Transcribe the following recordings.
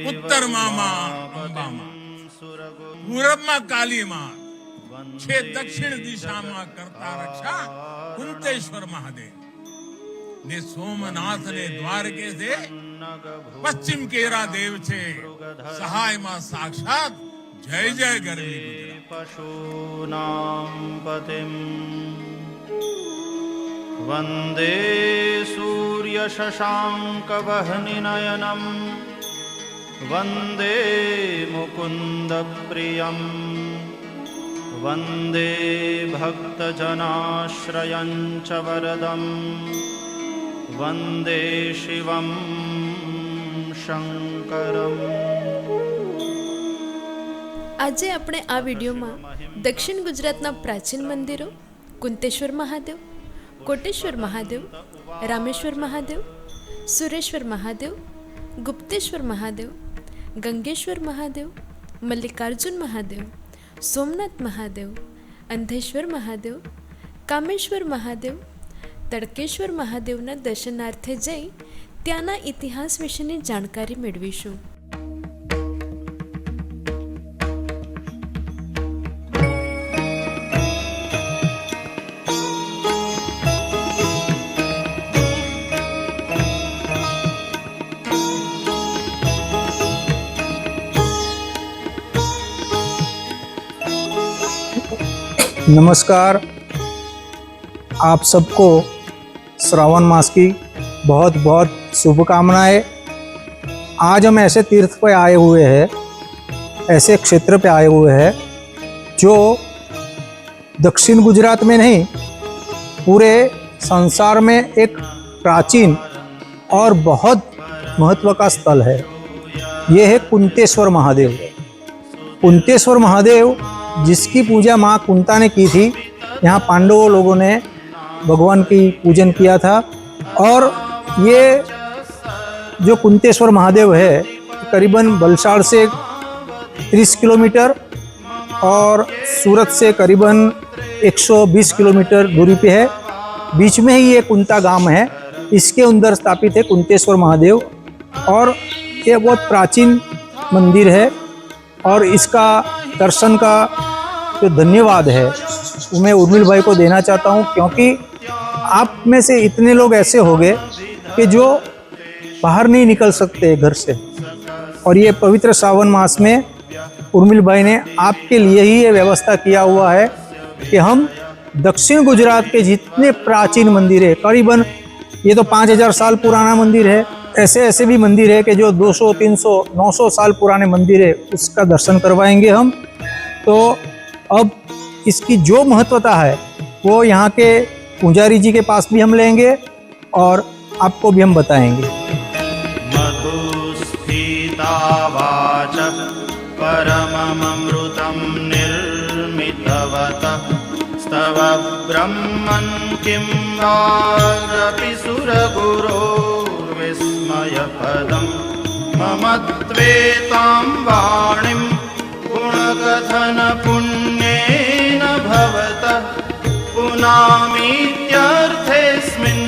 उत्तर मामा अंबा मां, पूरब में काली मां, छे दक्षिण दिशा में करता रक्षा कुंतेश्वर महादेव ने सोमनाथ ने द्वारके से पश्चिम केरा देव छे सहाय मां साक्षात जय जय गरवी गुजरात। पशूनां पतिं वंदे सूर्य शशांक वह्निनयनं वंदे मुकुंद प्रियं वंदे भक्तजनाश्रयं च वरदं वंदे शिवं शंकरम्। આજે આપણે આ વિડીયોમાં દક્ષિણ ગુજરાતના પ્રાચીન મંદિરો કુંતેશ્વર મહાદેવ, કોટેશ્વર મહાદેવ, રામેશ્વર મહાદેવ, સુરેશ્વર મહાદેવ, ગુપ્તેશ્વર મહાદેવ, ગંગેશ્વર મહાદેવ, મલ્લિકાર્જુન મહાદેવ, સોમનાથ મહાદેવ, અંધેશ્વર મહાદેવ, કામેશ્વર મહાદેવ, તડકેશ્વર મહાદેવના દર્શનાર્થે જઈ ત્યાંના ઇતિહાસ વિશેની જાણકારી મેળવીશું. नमस्कार, आप सबको श्रावण मास की बहुत बहुत शुभकामनाएं। आज हम ऐसे तीर्थ पे आए हुए हैं, ऐसे क्षेत्र पे आए हुए हैं जो दक्षिण गुजरात में नहीं पूरे संसार में एक प्राचीन और बहुत महत्व का स्थल है। ये है कुंतेश्वर महादेव। कुंतेश्वर महादेव जिसकी पूजा माँ कुंता ने की थी, यहाँ पांडवों लोगों ने भगवान की पूजन किया था। और ये जो कुंतेश्वर महादेव है करीबन बलसाड़ से 30 किलोमीटर और सूरत से करीबन 120 किलोमीटर दूरी पे है। बीच में ही ये कुंता गांव है, इसके अंदर स्थापित है कुंतेश्वर महादेव। और ये बहुत प्राचीन मंदिर है और इसका दर्शन का जो धन्यवाद है वो मैं उर्मिल भाई को देना चाहता हूँ, क्योंकि आप में से इतने लोग ऐसे होंगे कि जो बाहर नहीं निकल सकते घर से, और ये पवित्र श्रावण मास में उर्मिल भाई ने आपके लिए ही ये व्यवस्था किया हुआ है कि हम दक्षिण गुजरात के जितने प्राचीन मंदिर है, करीबन ये तो 5000 साल पुराना मंदिर है, ऐसे ऐसे भी मंदिर है कि जो 200, 300, 900 साल पुराने मंदिर है, उसका दर्शन करवाएंगे हम। तो अब इसकी जो महत्वता है वो यहाँ के पुजारी जी के पास भी हम लेंगे और आपको भी हम बताएंगे। मधुस्फीता वाचः परममृतं निर्मितवतः स्तव ब्रह्मन् किं वागपि सुरगुरोर्विस्मयपदं मम त्वेतां वाणीं गुणकथन पुण्येन भवतः पुनामीत्यर्थेऽस्मिन्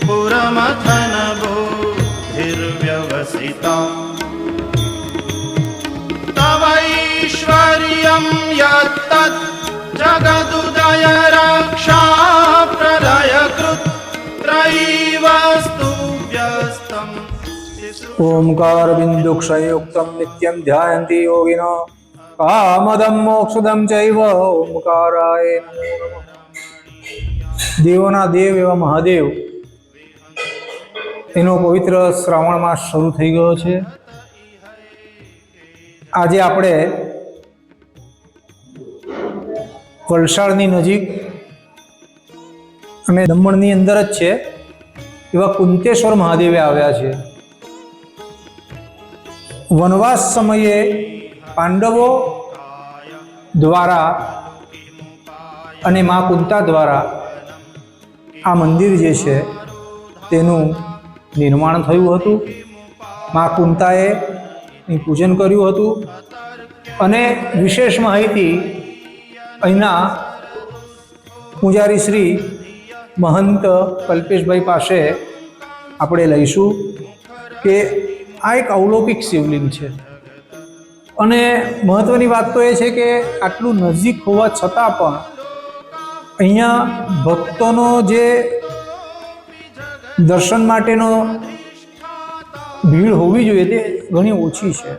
पुरमथन बोधिर्व्यवसिता तवैश्वर्यं यत्तत् जगदुदय रक्षा प्रलयकृत् त्रयीवस्तु व्यस्तं ओंकार बिंदुक्षयुक्तं नित्यं ध्यायन्ति योगिनो कामदं मोक्षदं चैव ओंकाराय नमो नमः। देवोना देव एवा महादेव એનો પવિત્ર શ્રાવણ માસ શરૂ થઈ ગયો છે। આજે આપણે વલસાડની નજીક અને દમણની અંદર જ છે એવા કુંતેશ્વર મહાદેવે આવ્યા છે। વનવાસ સમયે પાંડવો દ્વારા અને મા કુંતા દ્વારા આ મંદિર જે છે તેનું નિર્માણ થયું હતું। મા કુંતાએ પૂજન કર્યું હતું અને વિશેષ માહિતી અહીંના પૂજારી શ્રી મહંત કલ્પેશભાઈ પાસે આપણે લઈશું કે આ એક અવલૌકિક શિવલિંગ છે અને મહત્વની વાત તો એ છે કે આટલું નજીક હોવા છતાં પણ અહીંયા ભક્તોનો જે દર્શન માટેનો ભીડ હોવી જોઈએ તે ઘણી ઓછી છે.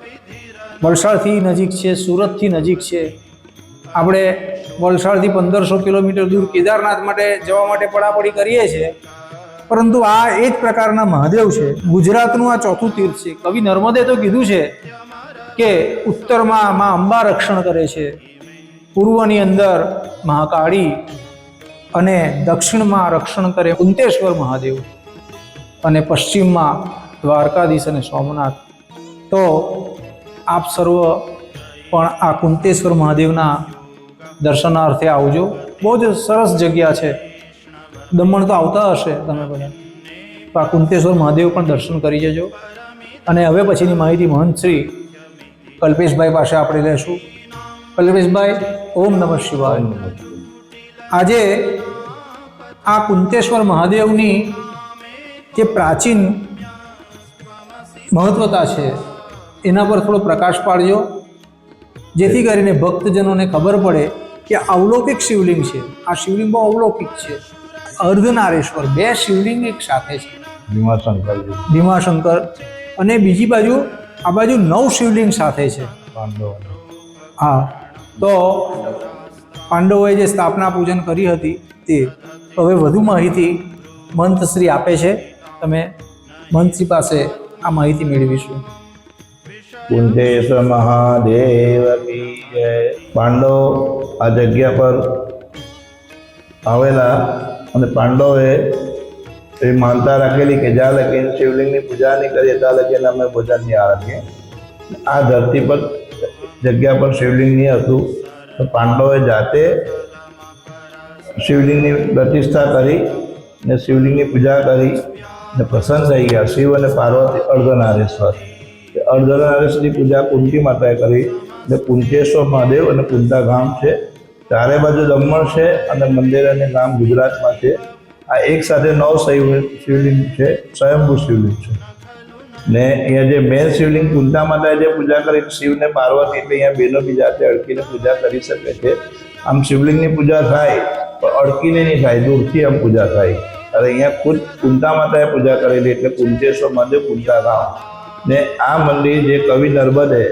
વલસાડથી નજીક છે, સુરતથી નજીક છે. આપણે વલસાડથી 1500 કિલોમીટર દૂર કેદારનાથ માટે જવા માટે પડાપડી કરીએ છીએ, પરંતુ આ એ જ પ્રકારના મહાદેવ છે. ગુજરાતનું આ ચોથું તીર્થ છે. કવિ નર્મદે તો કીધું છે કે ઉત્તરમાં મા અંબા રક્ષણ કરે છે, પૂર્વની અંદર મહાકાળી અને દક્ષિણમાં રક્ષણ કરે કુંતેશ્વર મહાદેવ અને પશ્ચિમમાં દ્વારકાધીશ અને સોમનાથ. તો આપ સર્વ પણ આ કુંતેશ્વર મહાદેવના દર્શનાર્થે આવજો. બહુ જ સરસ જગ્યા છે. દમણ તો આવતા હશે તમે બધા, તો આ કુંતેશ્વર મહાદેવ પણ દર્શન કરી જજો. અને હવે પછીની માહિતી મહંત શ્રી કલ્પેશભાઈ પાસે આપણે લેશું. કલ્પેશભાઈ, ઓમ નમઃ શિવાય. આજે આ કુંતેશ્વર મહાદેવની જે પ્રાચીન મહત્વતા છે એના પર થોડો પ્રકાશ પાડજો, જેથી કરીને ભક્તજનોને ખબર પડે કે અવલૌકિક શિવલિંગ છે. આ શિવલિંગ બહુ અવલૌકિક છે. અર્ધનારેશ્વર, બે શિવલિંગ એક સાથે છે. ભીમાશંકર અને બીજી બાજુ આ બાજુ 9 શિવલિંગ સાથે છે. હા, તો પાંડવોએ જે સ્થાપના પૂજન કરી હતી તે. હવે વધુ માહિતી મંત્રશ્રી આપે છે. તમે મંત્રી પાસે આ માહિતી મેળવીશું. કુંતેશ્વર મહાદેવ કી જય. પાંડવ આ જગ્યા પર આવેલા અને પાંડવોએ એ માનતા રાખેલી કે જ્યાં લગીને શિવલિંગની પૂજા નહીં કરીએ ત્યાં લગીને અમે ભોજન નહીં આરતીએ. આ ધરતી પર જગ્યા પર શિવલિંગ નહીં હતું, તો પાંડવોએ જાતે શિવલિંગની પ્રતિષ્ઠા કરી ને શિવલિંગની પૂજા કરી ને પ્રસન્ન થઈ ગયા. શિવ અને પાર્વતી અર્ધનારેશ્વર, અર્ધનારેશ્વરની પૂજા કુંતી માતાએ કરી. એટલે કુંતેશ્વર મહાદેવ અને કુંતા ગામ છે. ચારે બાજુ દમણ છે અને મંદિર અને ગામ ગુજરાતમાં છે. આ એક સાથે 9 શિવલિંગ છે, સ્વયંભૂ શિવલિંગ છે. ને અહીંયા જે મેન શિવલિંગ કુંતા માતાએ જે પૂજા કરી શિવને પાર્વતી, એટલે અહીંયા બહેનો બી જાતે અડકીને પૂજા કરી શકે છે. આમ શિવલિંગની પૂજા થાય પણ અડકીને નહીં થાય, દૂરથી આમ પૂજા થાય. અને અહીંયા ખુદ કુંતા માતાએ પૂજા કરેલી, એટલે કુંતેશ્વર મહાદેવ કુંતા ગામ. ને આ મંદિર જે કવિ નર્મદે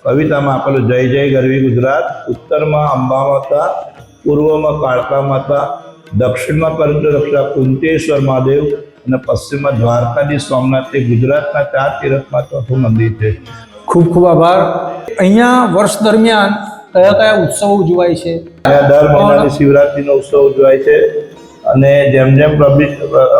કવિતામાં આપેલું, જય જય ગરવી ગુજરાત, ઉત્તરમાં અંબા માતા, પૂર્વમાં કાળકા માતા, દક્ષિણમાં કરંજ રક્ષા કુંતેશ્વર મહાદેવ અને પશ્ચિમમાં દ્વારકાધીશ સોમનાથ. તે ગુજરાતના 4 તીર્થમાં ચોથું મંદિર છે. ખૂબ ખૂબ આભાર. અહીંયા વર્ષ દરમિયાન કયા કયા ઉત્સવો ઉજવાય છે? અહીંયા દર મહિનાની શિવરાત્રિનો ઉત્સવ ઉજવાય છે અને જેમ જેમ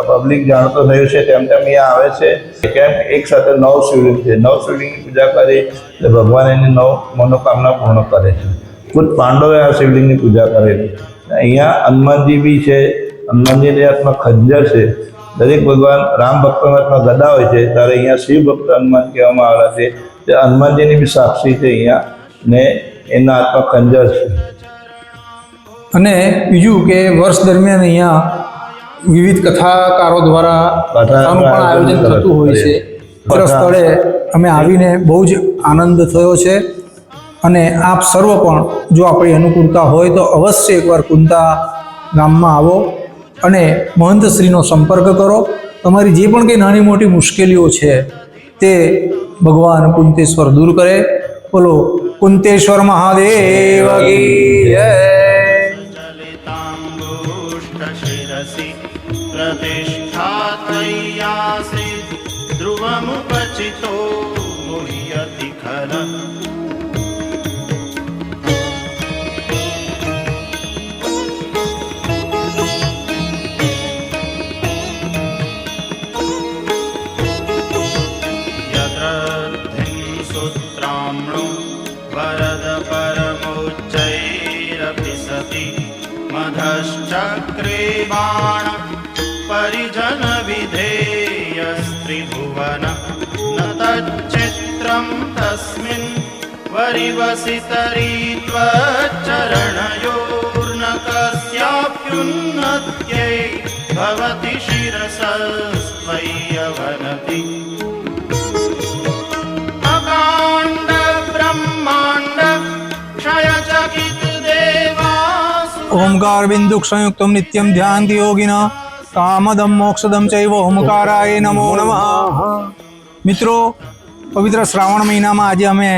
પબ્લિક જાણતો થયું છે તેમ તેમ અહીંયા આવે છે. કેમ એક સાથે 9 શિવલિંગ છે. 9 શિવલિંગની પૂજા કરી એટલે ભગવાન એની 9 મનોકામના પૂર્ણ કરે છે. ખુદ પાંડવે આ શિવલિંગની પૂજા કરેલી. અહીંયા હનુમાનજી બી છે. હનુમાનજીની હાથમાં ખંજર છે. દરેક ભગવાન રામ ભક્તોના હાથમાં ગદા હોય છે, ત્યારે અહીંયા શિવ ભક્ત હનુમાન કહેવામાં આવેલા છે. તે હનુમાનજીની બી સાક્ષી છે અહીંયા, ને એના હાથમાં ખંજર છે. અને બીજું કે વર્ષ દરમિયાન અહીંયા વિવિધ કથાકારો દ્વારા કથાનું પણ આયોજન થતું હોય છે. સ્થળે અમે આવીને બહુ જ આનંદ થયો છે. અને આપ સર્વ પણ જો આપણી અનુકૂળતા હોય તો અવશ્ય એકવાર કુંતા ગામમાં આવો અને મહંતશ્રીનો સંપર્ક કરો. તમારી જે પણ કંઈ નાની મોટી મુશ્કેલીઓ છે તે ભગવાન કુંતેશ્વર દૂર કરે. બોલો કુંતેશ્વર મહાદેવ કી જય. प्रतिष्ठात्रय्यासि ध्रुवमुपचितो मुह्यति खर यद्रद्धिं सूत्राम्णो वरद परमोच्चैरपि सति मधश्चक्रे बाण परिजन विधेयस्त्रिभुवन न तच्चित्रं तस्मिन् वरिवसितरी त्वच्चरणयोर्न कस्याप्युन्नत्यै भवति शिरसस्त्वय्यवनति ઓમકાર સંયુક્તમ નિત્યમ ધ્યાનથી યોગિન કામદમ મોક્ષદમ ચૈવ ઓમકારાય નમો નમઃ. મિત્રો, પવિત્ર શ્રાવણ મહિનામાં આજે અમે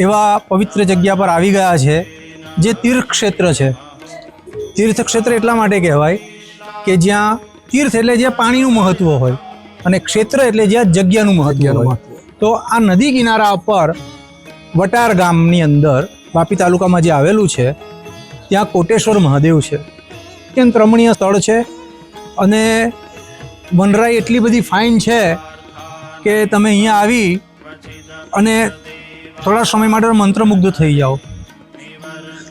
એવા પવિત્ર જગ્યા પર આવી ગયા છે જે તીર્થ ક્ષેત્ર છે. તીર્થ ક્ષેત્ર એટલા માટે કહેવાય કે જ્યાં તીર્થ એટલે જ્યાં પાણીનું મહત્વ હોય અને ક્ષેત્ર એટલે જ્યાં જગ્યાનું મહત્વ હોય. તો આ નદી કિનારા પર વટાર ગામની અંદર વાપી તાલુકામાં જે આવેલું છે ત્યાં કોટેશ્વર મહાદેવ છે. અત્યંત રમણીય સ્થળ છે અને વનરાઈ એટલી બધી ફાઇન છે કે તમે અહીંયા આવી અને થોડા સમય માટે મંત્રમુગ્ધ થઈ જાઓ.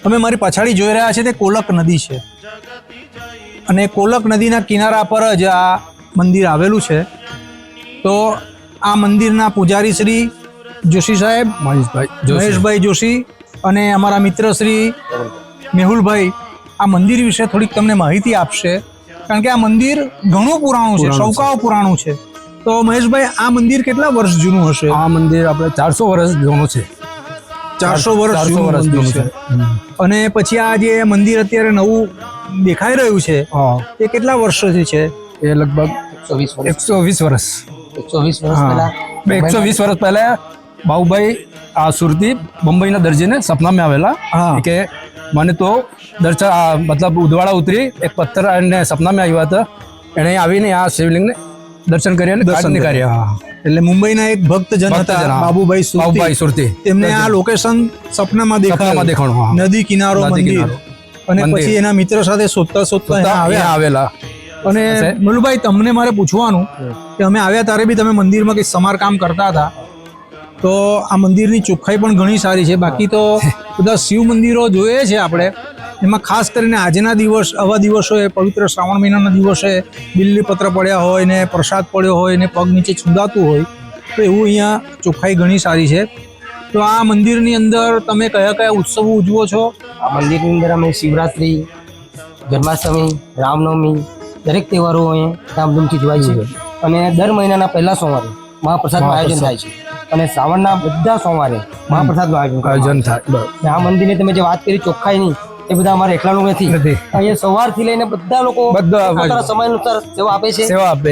તમે મારી પછાડી જોઈ રહ્યા છે તે કોલક નદી છે અને કોલક નદીના કિનારા પર જ આ મંદિર આવેલું છે. તો આ મંદિરના પૂજારી શ્રી જોશી સાહેબ મહેશભાઈ જોશી અને અમારા મિત્ર શ્રી મેહુલભાઈ આ મંદિર વિશે થોડીક તમને માહિતી આપશે, કારણ કે આ મંદિર ઘણું પુરાણું છે, સૌકાઓ પુરાણું છે. તો મહેશભાઈ, આ મંદિર કેટલા વર્ષ જૂનું હશે? આ મંદિર આપણે 400 વર્ષ જૂનું છે. 400 વર્ષ જૂનું છે. અને પછી આ જે મંદિર અત્યારે નવું દેખાઈ રહ્યું છે એ કેટલા વર્ષોથી છે? એ લગભગ 120 વર્ષ. 120 વર્ષ પહેલા બાબુભાઈ આ સુરતી મુંબઈના દરજીને સપનામાં આવેલા કે મને તો દર્શન મતલબ ઉદવાડા ઉતરી એક પથ્થર અને સપનામાં આવ્યા હતા. એણે આવીને આ શિવલિંગને દર્શન કરી અને દર્શન કર્યા. એટલે મુંબઈના એક ભક્તજન હતા બાબુભાઈ સુરતી, તેમને આ લોકેશન સપનામાં દેખાણું, નદી કિનારો મંદિર. અને પછી એના મિત્ર સાથે શોધતા આવેલા. અને મલુભાઈ, તમને મારે પૂછવાનું કે અમે આવ્યા ત્યારે બી તમે મંદિરમાં કંઈ સમારકામ કરતા હતા, તો આ મંદિરની ચોખ્ખાઈ પણ ઘણી સારી છે. બાકી તો બધા શિવ મંદિરો જોઈએ છે આપણે, એમાં ખાસ કરીને આજના આવા દિવસોએ પવિત્ર શ્રાવણ મહિનાના દિવસે બિલ્લીપત્ર પડ્યા હોય ને પ્રસાદ પડ્યો હોય ને પગ નીચે છુંદાતું હોય, તો એવું અહીંયા ચોખ્ખાઈ ઘણી સારી છે. તો આ મંદિરની અંદર તમે કયા કયા ઉત્સવો ઉજવો છો? આ મંદિરની અંદર અમે શિવરાત્રી, જન્માષ્ટમી, રામનવમી દરેક તહેવારો અહીંયા ધામધૂમથી ઉજવાય છે. અને દર મહિનાના પહેલા સોમવારે મહાપ્રસાદનું આયોજન થાય છે અને શ્રાવણના બધા સોમવારે મહાપ્રસાદનું આયોજન થાય. આ મંદિરની તમે જે વાત કરી ચોખ્ખાઈની, એ બધા અમારે એકલાનું નથી. અહીંયા સવારથી લઈને બધા લોકો પોતાના સમય અનુસાર સેવા આપે છે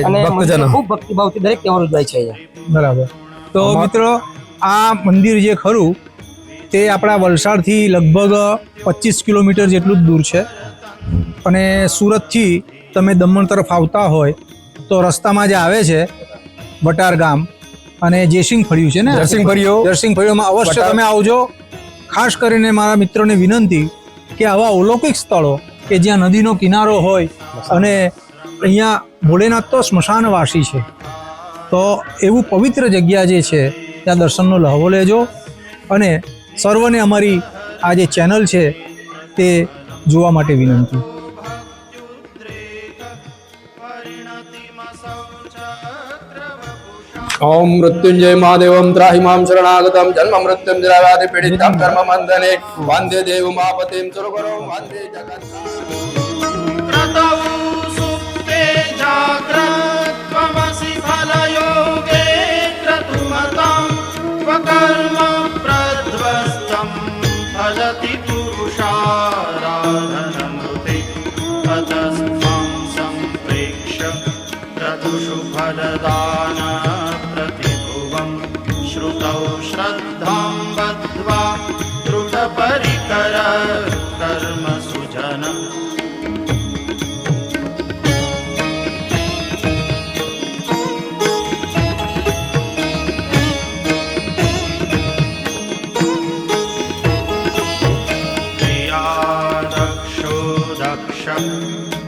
અને ખૂબ ભક્તિભાવથી દરેક તહેવાર ઉજવાય છે અહીંયા. બરાબર. તો મિત્રો, આ મંદિર જે ખરું તે આપણા વલસાડથી લગભગ 25 કિલોમીટર જેટલું જ દૂર છે. અને સુરતથી તમે દમણ તરફ આવતા હોય તો રસ્તામાં જે આવે છે વટાર ગામ અને જયસિંહ ફળિયું છે ને, જયસિંહ ફળિયુંમાં અવશ્ય તમે આવજો. ખાસ કરીને મારા મિત્રોને વિનંતી કે આવા અલૌકિક સ્થળો કે જ્યાં નદીનો કિનારો હોય અને અહીંયા ભોલેનાથ તો સ્મશાનવાસી છે, તો એવું પવિત્ર જગ્યા જે છે ત્યાં દર્શનનો લહાવો લેજો. અને સર્વને અમારી આ જે ચેનલ છે તે જોવા માટે વિનંતી. ઓમ મૃત્યુંજય મહાદેવમ ત્રાહિ મામ શરણાગતમ જન્મ મૃત્યુમ જરાવ્યાધિ પીડિતમ કર્મ બંધને વંદે દેવ મહાપતિમ સુરગરો વંદે જગત क्रतौ सुप्ते जाग्रत्वमसि फलयोगे क्रतुमतं स्वकर्म प्रध्वस्तं भजति पुरुषाराधनमृते ततस्त्वं सम्प्रेक्ष्य क्रतुषु फलदान प्रतिभुवं श्रुतौ श्रद्धां बद्ध्वा दृढपरिकर कर्म सुजन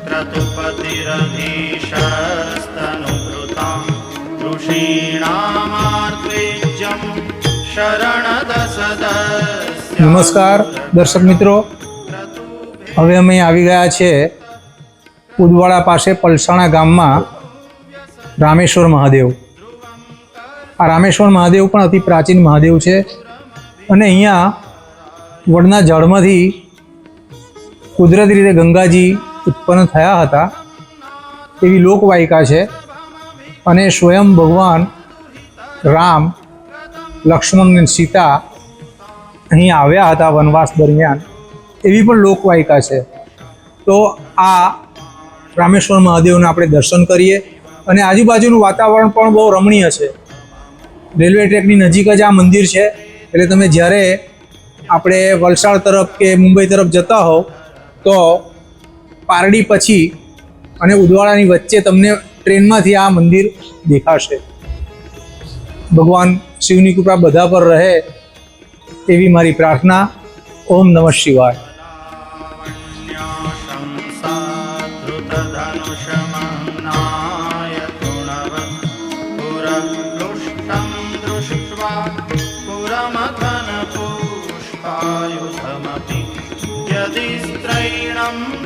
क्रतुपतिरधीशस्तनुभृतां ऋषीणामार्त्वेज्यं शरणदसदस्य. નમસ્કાર દર્શક મિત્રો, હવે અમે આવી ગયા છે ઉદવાડા પાસે પલસાણા ગામમાં રામેશ્વર મહાદેવ. આ રામેશ્વર મહાદેવ પણ અતિ પ્રાચીન મહાદેવ છે અને અહીંયા વડના જળમાંથી કુદરતી રીતે ગંગાજી ઉત્પન્ન થયા હતા એવી લોકવાયકા છે. અને સ્વયં ભગવાન રામ, લક્ષ્મણ અને સીતા અહીં આવ્યા હતા વનવાસ દરમિયાન એવી પણ લોકવાયકા છે. તો આ રામેશ્વર મહાદેવના આપણે દર્શન કરીએ અને આજુબાજુનું વાતાવરણ પણ બહુ રમણીય છે. રેલવે ટ્રેકની નજીક જ આ મંદિર છે, એટલે તમે જ્યારે આપણે વલસાડ તરફ કે મુંબઈ તરફ જતા હોવ તો પારડી પછી અને ઉદવાડાની વચ્ચે તમને ટ્રેનમાંથી આ મંદિર દેખાશે. ભગવાન શિવની કૃપા બધા પર રહે એવી મારી પ્રાર્થના. ઓમ નમઃ શિવાય.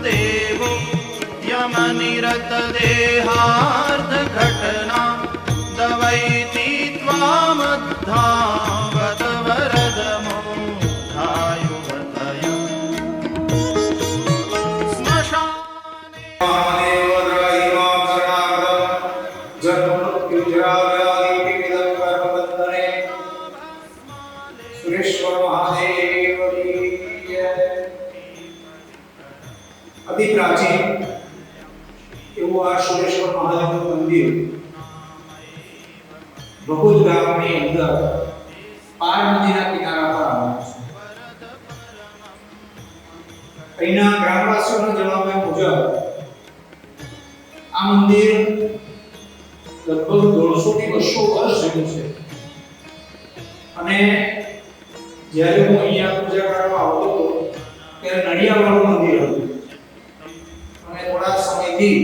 देवो यमनिरत देहार्थ घटना दवैति त्वामद्धावत वरद मोधायुवतय અતિ પ્રાચીન એવું આ સુરેશ્વર મહાદેવનું મંદિર ભગુજ ગામની અંદર પાર નદીના કિનારા પર આવેલું છે. અહીંના ગ્રામવાસીઓના જણાવ્યા મુજબ આ મંદિર લગભગ 150 થી 200 વર્ષ જૂનું છે અને જ્યારે હું અહીંયા પૂજા કરવા આવતો હતો ત્યારે નડિયાવાળું મંદિર હતું. થોડા સમયથી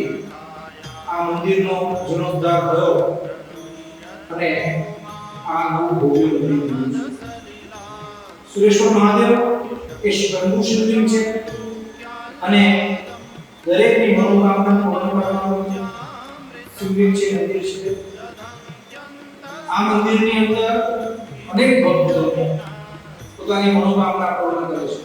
આ મંદિરનો જીર્ણોદ્ધાર થયો અને આ નવું ભવ્ય મંદિર બન્યું છે. સુરેશ્વર મહાદેવ એ સ્વયંભૂ શિવલિંગ છે અને દરેકની મનોકામના પૂર્ણ કરવાનું શિવલિંગ છે, મંદિર છે. આ મંદિરની અંદર અનેક ભક્તો પોતાની મનોકામના પૂર્ણ કરે છે.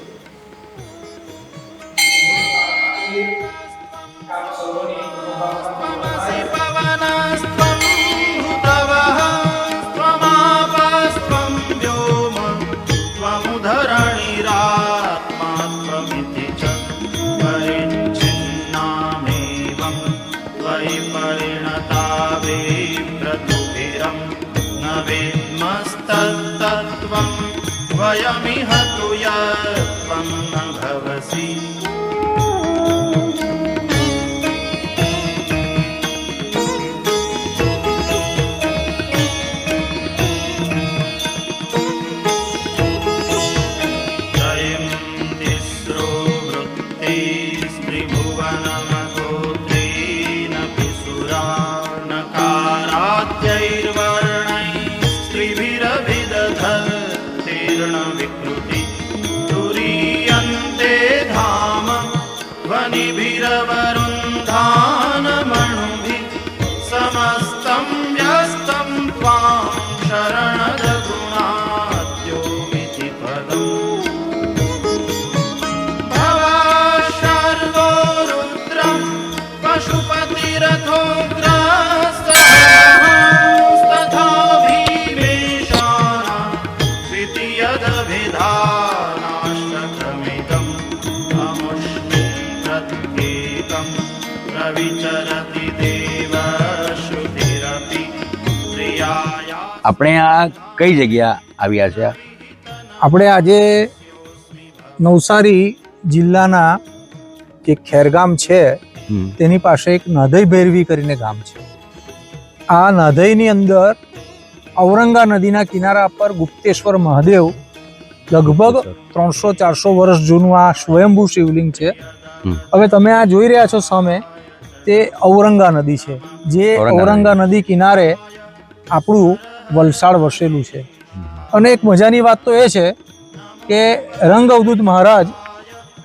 वयमिह तु यत्त्वं न भवसि जयं तिस्रो वृत्तिस्त्रिभुवनमगोत्रेण पिसुरा नकाराद्यैर्वर्णैस्त्रिभिरभिदधतीर्ण विकृति तुरीयन्ते धाम ध्वनिभिरवरुन्धानमणुभिः समस्तं व्यस्तं त्वां शरणदगुणाद्योमिति पदम् भवाशर्वो रुद्रं पशुपतिरथोग्रस्तथा भीमेशाना द्वितीयदभिधानाष्टकमिदम् अमुष्मिन् प्रत्येकं प्रविचरति देवश्रुतिरपि प्रियाया. આપણે આ કઈ જગ્યા આવ્યા છે? આપણે આજે નવસારી જિલ્લાના જે ખેરગામ છે તેની પાસે એક નાધઈ ભૈરવી કરીને ગામ છે. આ નાધઈની અંદર ઔરંગા નદીના કિનારા પર ગુપ્તેશ્વર મહાદેવ લગભગ 300-400 વર્ષ જૂનું આ સ્વયંભૂ શિવલિંગ છે. હવે તમે આ જોઈ રહ્યા છો સામે તે ઔરંગા નદી છે, જે ઔરંગા નદી કિનારે આપણું વલસાડ વસેલું છે. અને એક મજાની વાત તો એ છે કે રંગ અવધૂત મહારાજ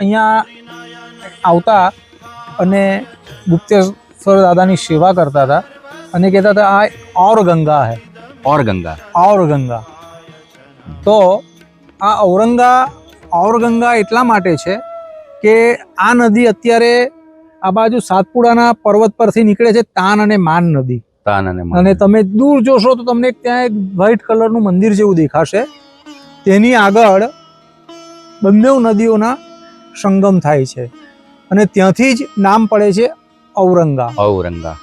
અહીંયા આવતા અને ગુપ્તેશ્વર દાદાની સેવા કરતા હતા અને કહેતા હતા આ और गंगा है, और गंगा, और गंगा. તો આ और गंगा એટલા માટે છે કે આ નદી અત્યારે આ બાજુ સાતપુડાના પર્વત પરથી નીકળે છે, તાન અને માન નદી. અને તમે દૂર જોશો તો તમને ત્યાં એક વ્હાઈટ કલરનું મંદિર જેવું દેખાશે. તેની આગળ બંને નદીઓના સંગમ થાય છે અને ત્યાંથી જ નામ પડે છે ઔરંગા. ઔરંગા.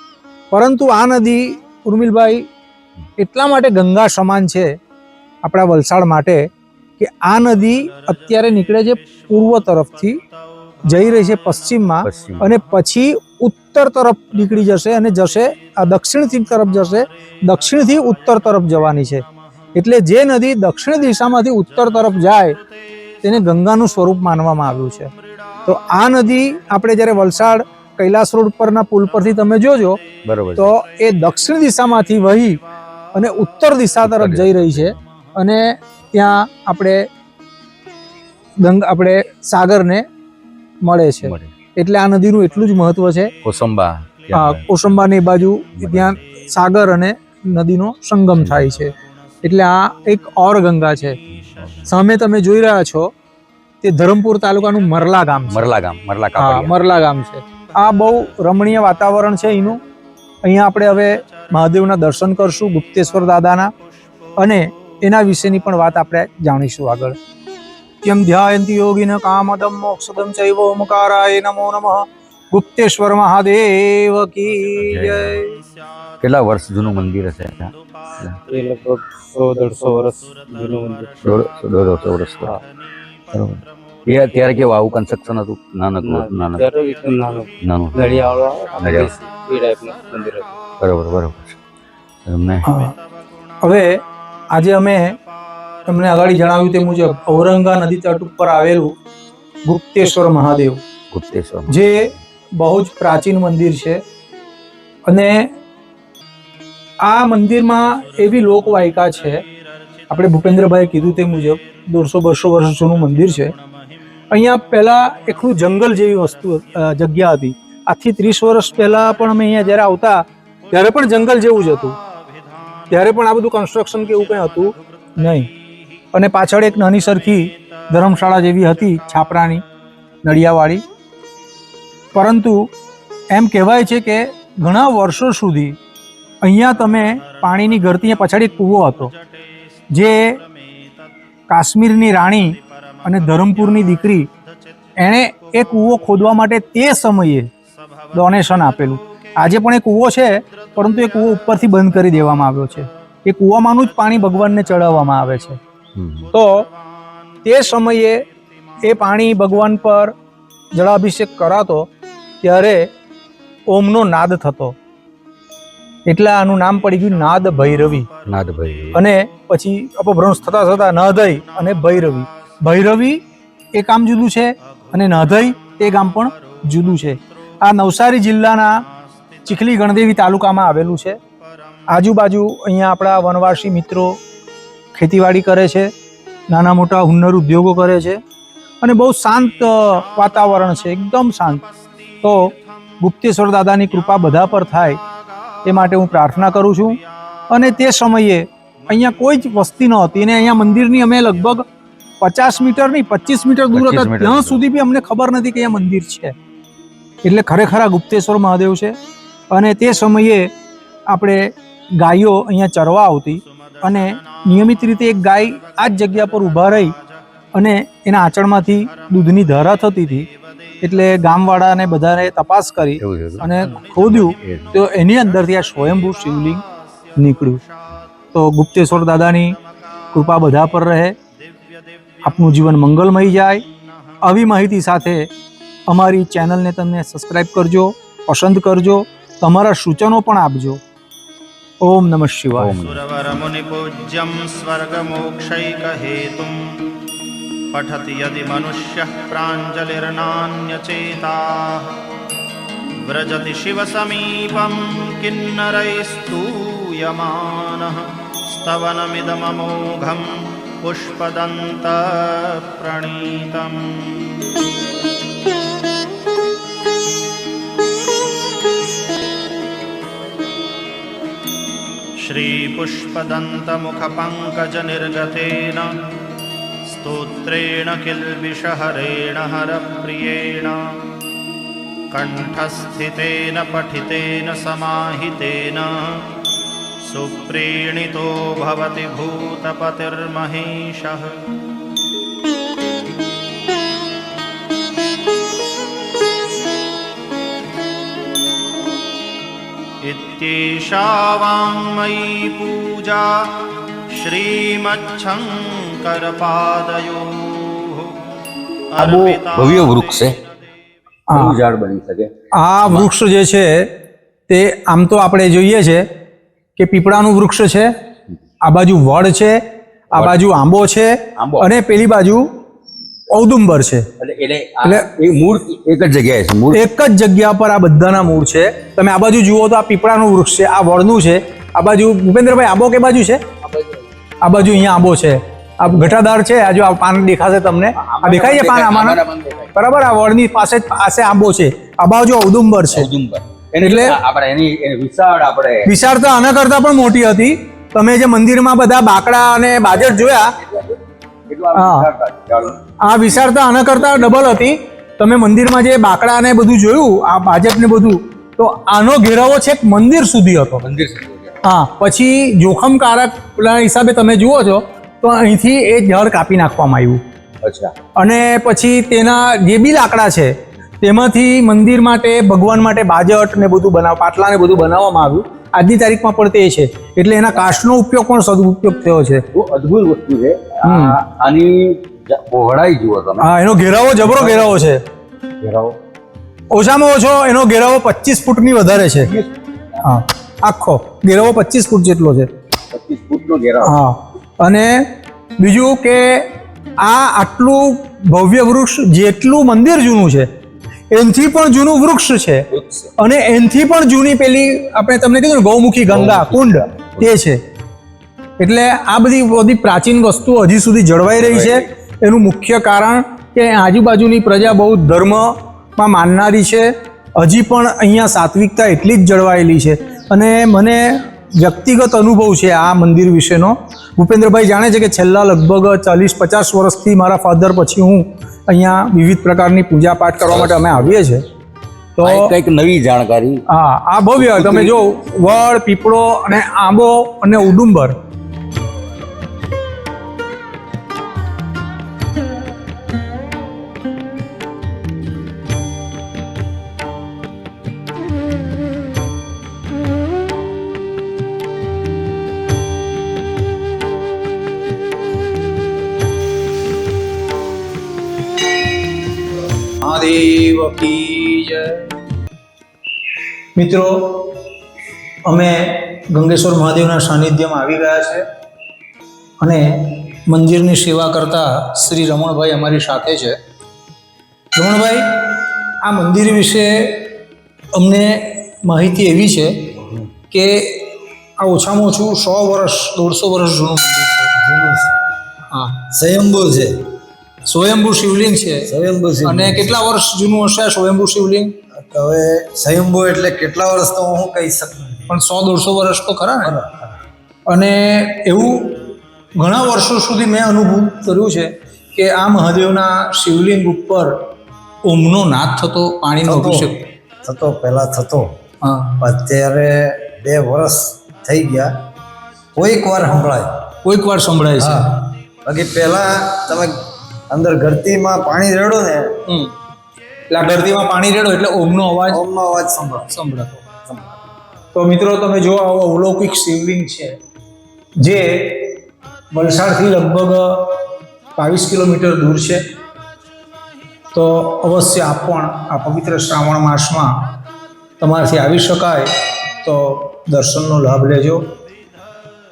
પરંતુ આ નદી ઉર્મિલભાઈ એટલા માટે ગંગા સમાન છે આપણા વલસાડ માટે કે આ નદી અત્યારે નીકળે છે પૂર્વ તરફથી, જઈ રહી છે પશ્ચિમમાં, અને પછી ઉત્તર તરફ નીકળી જશે અને આ દક્ષિણથી તરફ જશે, દક્ષિણથી ઉત્તર તરફ જવાની છે. એટલે જે નદી દક્ષિણ દિશામાંથી ઉત્તર તરફ જાય તેને ગંગાનું સ્વરૂપ માનવામાં આવ્યું છે. તો આ નદી આપણે જ્યારે વલસાડ કૈલાસ રોડ પરના પુલ પરથી તમે જોજો બરોબર, તો એ દક્ષિણ દિશામાંથી વહી અને ઉત્તર દિશા તરફ જઈ રહી છે, અને ત્યાં આપણે સાગરને મળે છે. એટલે આ નદીનું એટલું જ મહત્વ છે. કોસંબા, કોસંબાની બાજુ ત્યાં સાગર અને નદીનો સંગમ થાય છે. એટલે આ એક ઓર ગંગા છે. સામે તમે જોઈ રહ્યા છો તે ધરમપુર તાલુકાનું મરલા ગામ છે. મરલા ગામ છે. આ બહુ રમણીય વાતાવરણ છે એનું. અહીંયા આપણે હવે મહાદેવના દર્શન કરશું, ગુપ્તેશ્વર દાદાના, અને એના વિશેની પણ વાત આપણે જાણીશું આગળ. યમ ધ્યાયંતિ યોગિન કામદમ મોક્ષદમ ચૈવ ઓમકારાય નમો નમઃ. ગુપ્તેશ્વર મહાદેવ કી જય. કેટલા વર્ષ જૂનું મંદિર હશે? એ લગભગ 100-150 વર્ષ જૂનું મંદિર. 150 વર્ષ. બરોબર. ત્યારે કેવું આવું કન્સ્ટ્રક્શન હતું? નાનું. બરોબર. હવે આજે અમે તમને આગળ જણાવ્યું તે મુજબ ઔરંગા નદી તટ ઉપર આવેલું ગુપ્તેશ્વર મહાદેવ, જે બહુ જ પ્રાચીન મંદિર છે. અને આ મંદિરમાં એવી લોકવાયકા છે, આપણે ભૂપેન્દ્રભાઈ કીધું તે મુજબ 150-200 વર્ષ જૂનું મંદિર છે. અહીંયા પહેલા એકલું જંગલ જેવી જગ્યા હતી. આજથી 30 વર્ષ પહેલા પણ અમે અહીંયા જ્યારે આવતા ત્યારે પણ જંગલ જેવું જ હતું. ત્યારે પણ આ બધું કન્સ્ટ્રક્શન કે એવું કંઈ હતું નહીં. અને પાછળ એક નાની સરખી ધર્મશાળા જેવી હતી, છાપરાની, નળિયાવાળી. પરંતુ એમ કહેવાય છે કે ઘણા વર્ષો સુધી અહીંયા તમે પાણીની ગરતી, પાછળ એક કૂવો હતો, જે કાશ્મીરની રાણી અને ધરમપુરની દીકરી એણે એ કૂવો ખોદવા માટે તે સમયે ડોનેશન આપેલું. આજે પણ એ કૂવો છે, પરંતુ એ કૂવો ઉપરથી બંધ કરી દેવામાં આવ્યો છે. એ કૂવામાંનું જ પાણી ભગવાનને ચડાવવામાં આવે છે. તો તે સમયે એ પાણી ભગવાન પર જળાભિષેક કરાતો ત્યારે ઓમનો નાદ થતો, એટલે આનું નામ પડી ગયું નાદ ભૈરવી. અને પછી અપભ્રંશ થતા થતા નધઈ અને ભૈરવી. ભૈરવી એ ગામ જુદું છે અને નધઈ તે ગામ પણ જુદું છે. આ નવસારી જિલ્લાના ચીખલી ગણદેવી તાલુકામાં આવેલું છે. આજુબાજુ અહીંયા આપણા વનવાસી મિત્રો ખેતીવાડી કરે છે, નાના મોટા હુન્નર ઉદ્યોગો કરે છે, અને બહુ શાંત વાતાવરણ છે, એકદમ શાંત. તો ગુપ્તેશ્વર દાદાની કૃપા બધા પર થાય એ માટે હું પ્રાર્થના કરું છું. અને તે સમયે અહીંયા કોઈ જ વસ્તી નહોતી, અને અહીંયા મંદિરની અમે લગભગ 50 મીટર નહીં 25 મીટર દૂર હતા, ત્યાં સુધી બી અમને ખબર નથી કે અહીંયા મંદિર છે. એટલે ખરેખર આ ગુપ્તેશ્વર મહાદેવ છે. અને તે સમયે આપણે ગાયો અહીંયા ચરવા આવતી, અને નિયમિત રીતે એક ગાય આ જ જગ્યા પર ઊભા રહી અને એના આંચળમાંથી દૂધની ધારા થતી હતી. એટલે ગામવાળાને બધાને તપાસ કરી અને ખોદ્યું તો એની અંદરથી આ સ્વયંભૂ શિવલિંગ નીકળ્યું. તો ગુપ્તેશ્વર દાદાની કૃપા બધા પર રહે, આપનું જીવન મંગલમય જાય. આવી માહિતી સાથે અમારી ચેનલને તમે સબસ્ક્રાઈબ કરજો, પસંદ કરજો, તમારા સૂચનો પણ આપજો. ઓમ નમઃ શિવાય. सुरवरमुनिपूज्यं स्वर्गमोक्षैकहेतुं पठति यदि मनुष्यः प्राञ्जलिर्नान्यचेताः व्रजति शिवसमीपं किन्नरैस्तूयमानः स्तवनमिदममोघं पुष्पदन्तप्रणीतम्. श्रीपुष्पदन्तमुखपङ्कजनिर्गतेन स्तोत्रेण किल्बिषहरेण हरप्रियेण कण्ठस्थितेन पठितेन समाहितेन सुप्रीणितो भवति भूतपतिर्महेशः. इत्येषा वाङ्मयी पूजा श्रीमच्छङ्करपादयोः આ બહુ ભવ્ય વૃક્ષ છે. હા. કેવું ઝાડ બની શકે? આ વૃક્ષ જે છે તે આમ તો આપણે જોઈએ છે કે પીપળાનું વૃક્ષ છે, આ બાજુ વડ છે, આ બાજુ આંબો છે આંબો. અને પેલી બાજુ ઔદુંબર છે. એટલે એ મૂળ એક જ જગ્યાએ છે. મૂળ એક જ જગ્યા પર આ બધાના મૂળ છે. તમે આ બાજુ જુઓ તો આ પીપળાનું વૃક્ષ છે, આ વડનું છે, આ બાજુ ભૂપેન્દ્રભાઈ આંબો કે બાજુ છે, આ બાજુ અહીંયા આંબો છે, આ ઘટાદાર છે, આ જો આ પાન દેખાશે તમને, આ દેખાય છે પાન આમાં બરાબર. આ વડની પાસે જ પાસે આંબો છે, આ બાજુ ઔદુંબર છે. એટલે આપણે એની વિશાળ આપણે વિશાળતા આના કરતા પણ મોટી હતી. તમે જે મંદિરમાં બધા બાકડા અને બાજટ જોયા, આ વિશાળતા આના કરતા ડબલ હતી. તમે મંદિરમાં જે બાકડા ને બધું જોયું, આ બાજટ ને બધું, તો આનો ઘેરાવો છેક મંદિર સુધી હતો. હા, પછી જોખમકારક હિસાબે તમે જુઓ છો તો અહીંથી એ ઝાડ કાપી નાખવામાં આવ્યું. અચ્છા. અને પછી તેના જે બી લાકડા છે તેમાંથી મંદિર માટે, ભગવાન માટે બાજટ ને બધું પાટલા ને બધું બનાવવામાં આવ્યું. આજની તારીખમાં પણ તે છે. એટલે એના કાષ્ટનો ઉપયોગ પણ સદુપયોગ થયો છે. બહુ અદ્ભુત વસ્તુ છે. આની પહોળાઈ જુઓ તમે. હા, એનો ઘેરાવો જબરો ઘેરાવો છે. ઘેરાવો ઓછામાં ઓછો એનો ઘેરાવો 25 ફૂટની વધારે છે. હા, આખો ઘેરાવો 25 ફૂટ જેટલો છે. 25 ફૂટનો ઘેરાવો. હા, અને બીજું કે આ આટલું ભવ્ય વૃક્ષ જેટલું મંદિર જૂનું છે એનથી પણ જૂનું વૃક્ષ છે. અને એનથી પણ જૂની પેલી આપણે તમને કીધું ને ગૌમુખી ગંગા કુંડ તે છે. એટલે આ બધી પ્રાચીન વસ્તુઓ હજી સુધી જળવાઈ રહી છે. એનું મુખ્ય કારણ કે આજુબાજુની પ્રજા બહુ ધર્મમાં માનનારી છે. હજી પણ અહીંયા સાત્વિકતા એટલી જ જળવાયેલી છે. અને મને વ્યક્તિગત અનુભવ છે આ મંદિર વિશેનો. ભૂપેન્દ્રભાઈ જાણે છે કે છેલ્લા લગભગ 40-50 વર્ષથી મારા ફાધર પછી હું અહીંયા વિવિધ પ્રકારની પૂજા પાઠ કરવા માટે અમે આવીએ છીએ. તો કંઈક નવી જાણકારી. હા, આ ભવ્ય તમે જો વડ, પીપળો અને આંબો અને ઔદુંબર. મિત્રો, અમે ગંગેશ્વર મહાદેવના સાનિધ્યમાં આવી ગયા છે અને મંદિરની સેવા કરતા શ્રી રમણભાઈ અમારી સાથે છે. રમણભાઈ, આ મંદિર વિશે અમને માહિતી એવી છે કે આ ઓછામાં ઓછું 100 વર્ષ 150 વર્ષ જૂનું મંદિર છે. હા, સ્વયંભૂ છે. સ્વયંભૂ શિવલિંગ છે. સ્વયંભૂ શિવલિંગ. અને કેટલા વર્ષ જૂનું હશે આ સ્વયંભૂ શિવલિંગ? હવે સ્વયંભૂ એટલે કેટલા વર્ષ તો હું કહી શકું, પણ 100-150 વર્ષ તો ખરા ને. અને એવું ઘણા વર્ષો સુધી મેં અનુભવ કર્યું છે કે આ મહાદેવના શિવલિંગ ઉપર ઓમનો નાદ થતો, પાણીનો અભિષેક થતો. પહેલા થતો. હા, અત્યારે 2 વર્ષ થઈ ગયા. કોઈક વાર સંભળાય, કોઈક વાર સંભળાય છે. બાકી પહેલા તમે અંદર ગરતીમાં પાણી રેડો ને, એટલે ગરતીમાં પાણી રેડો એટલે ઓમનો અવાજ સંભળાતો. તો મિત્રો, તમે જો આવો અવલૌકિક શિવલિંગ છે જે વલસાડથી લગભગ 22 કિલોમીટર દૂર છે. તો અવશ્ય આપ પણ આ પવિત્ર શ્રાવણ માસમાં તમારાથી આવી શકાય તો દર્શનનો લાભ લેજો.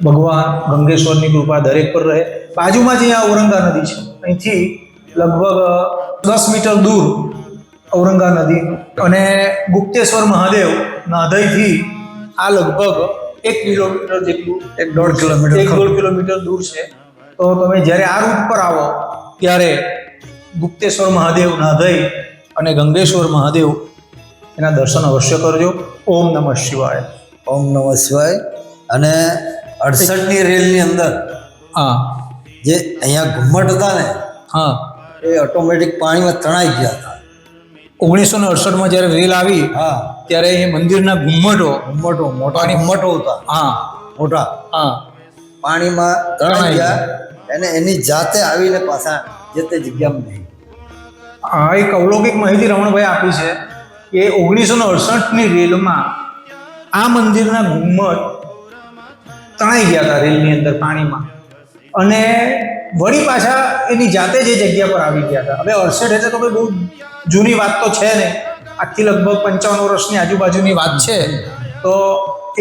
ભગવાન ગંગેશ્વરની કૃપા દરેક પર રહે. બાજુમાં જ અહીંયા ઔરંગા નદી છે. અહીંથી લગભગ 10 મીટર દૂર ઔરંગા નદી અને ગુપ્તેશ્વર મહાદેવ નાધઈથી આ લગભગ 1 કિલોમીટર જેટલું, 1.5 કિલોમીટર દૂર છે. તો તમે જ્યારે આ રૂટ પર આવો ત્યારે ગુપ્તેશ્વર મહાદેવ, નાધઈ અને ગંગેશ્વર મહાદેવ એના દર્શન અવશ્ય કરજો. ઓમ નમઃ શિવાય. ઓમ નમઃ શિવાય. અને 68ની રેલની અંદર હા, જે અહીંયા ઘુમ્મટ હતા ને, હા, એ ઓટોમેટિક પાણીમાં તણાઈ ગયા હતા. 1968માં જ્યારે રેલ આવી, હા, ત્યારે એ મંદિરના ઘુમ્મટો મોટા ઘુમ્મટો હતા. હા, મોટા. હા, પાણીમાં તણાઈ ગયા અને એની જાતે આવીને પાછા જે તે જગ્યામાં નહીં. આ એક અવલૌકિક માહિતી રમણભાઈ આપી છે કે 1968ની રેલમાં આ મંદિરના ઘુમ્મટ તણાઈ ગયા હતા રેલની અંદર પાણીમાં, અને વળી પાછા એની જાતે જ એ જગ્યા પર આવી ગયા હતા. હવે 68 એટલે તો કોઈ બહુ જૂની વાત તો છે નહીં, આજથી લગભગ 55 વર્ષની આજુબાજુની વાત છે. તો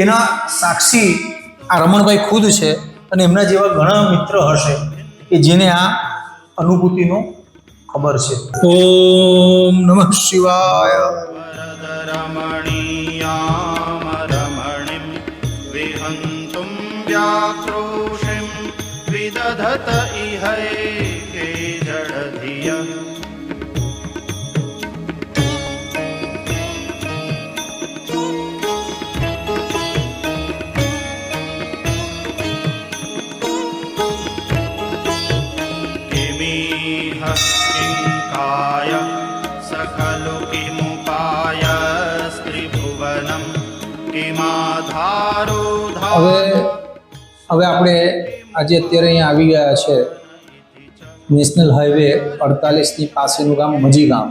એના સાક્ષી આ રમણભાઈ ખુદ છે, અને એમના જેવા ઘણા મિત્ર હશે કે જેને આ અનુભૂતિનો ખબર છે. ઓમ નમઃ શિવાય. रमणीयाम रमणीं विहन्तुं व्याक्रोशिं विदधत इहैके जडधिय किमीह किङ्काय सकलु किमुपाय स्त्रिभुवनं किमाधारो હવે આપણે આજે અત્યારે અહીંયા આવી ગયા છે નેશનલ હાઈવે 48ની પાસેનું ગામ મજી ગામ,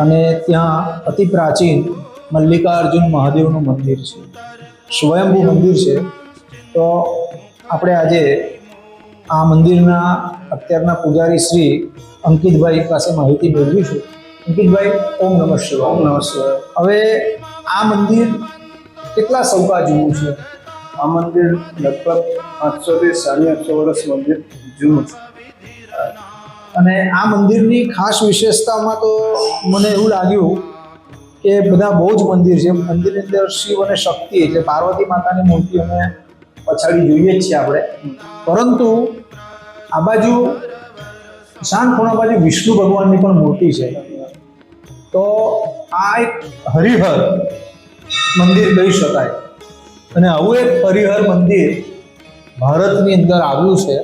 અને ત્યાં અતિ પ્રાચીન મલ્લિકાર્જુન મહાદેવનું મંદિર છે, સ્વયંભૂ મંદિર છે. તો આપણે આજે આ મંદિરના અત્યારના પૂજારી શ્રી અંકિતભાઈ પાસે માહિતી મેળવીશું. અંકિતભાઈ, ઓમ નમઃ શિવાય. ઓમ નમઃ શિવાય. હવે આ મંદિર કેટલા સૌકા જૂનું છે? આ મંદિર લગભગ 800 થી 850 વર્ષ મંદિર જૂનું છે. અને આ મંદિરની ખાસ વિશેષતામાં તો મને એવું લાગ્યું કે બધા બહુ જ મંદિર છે. મંદિરની અંદર શિવ અને શક્તિ એટલે પાર્વતી માતાની મૂર્તિ અમે પછાડી જોઈએ જ છીએ આપણે, પરંતુ આ બાજુ શાન ખૂણા બાજુ વિષ્ણુ ભગવાનની પણ મૂર્તિ છે. તો આ એક હરિહર મંદિર કહી શકાય. અને આવું એક હરિહર મંદિર ભારતની અંદર આવ્યું છે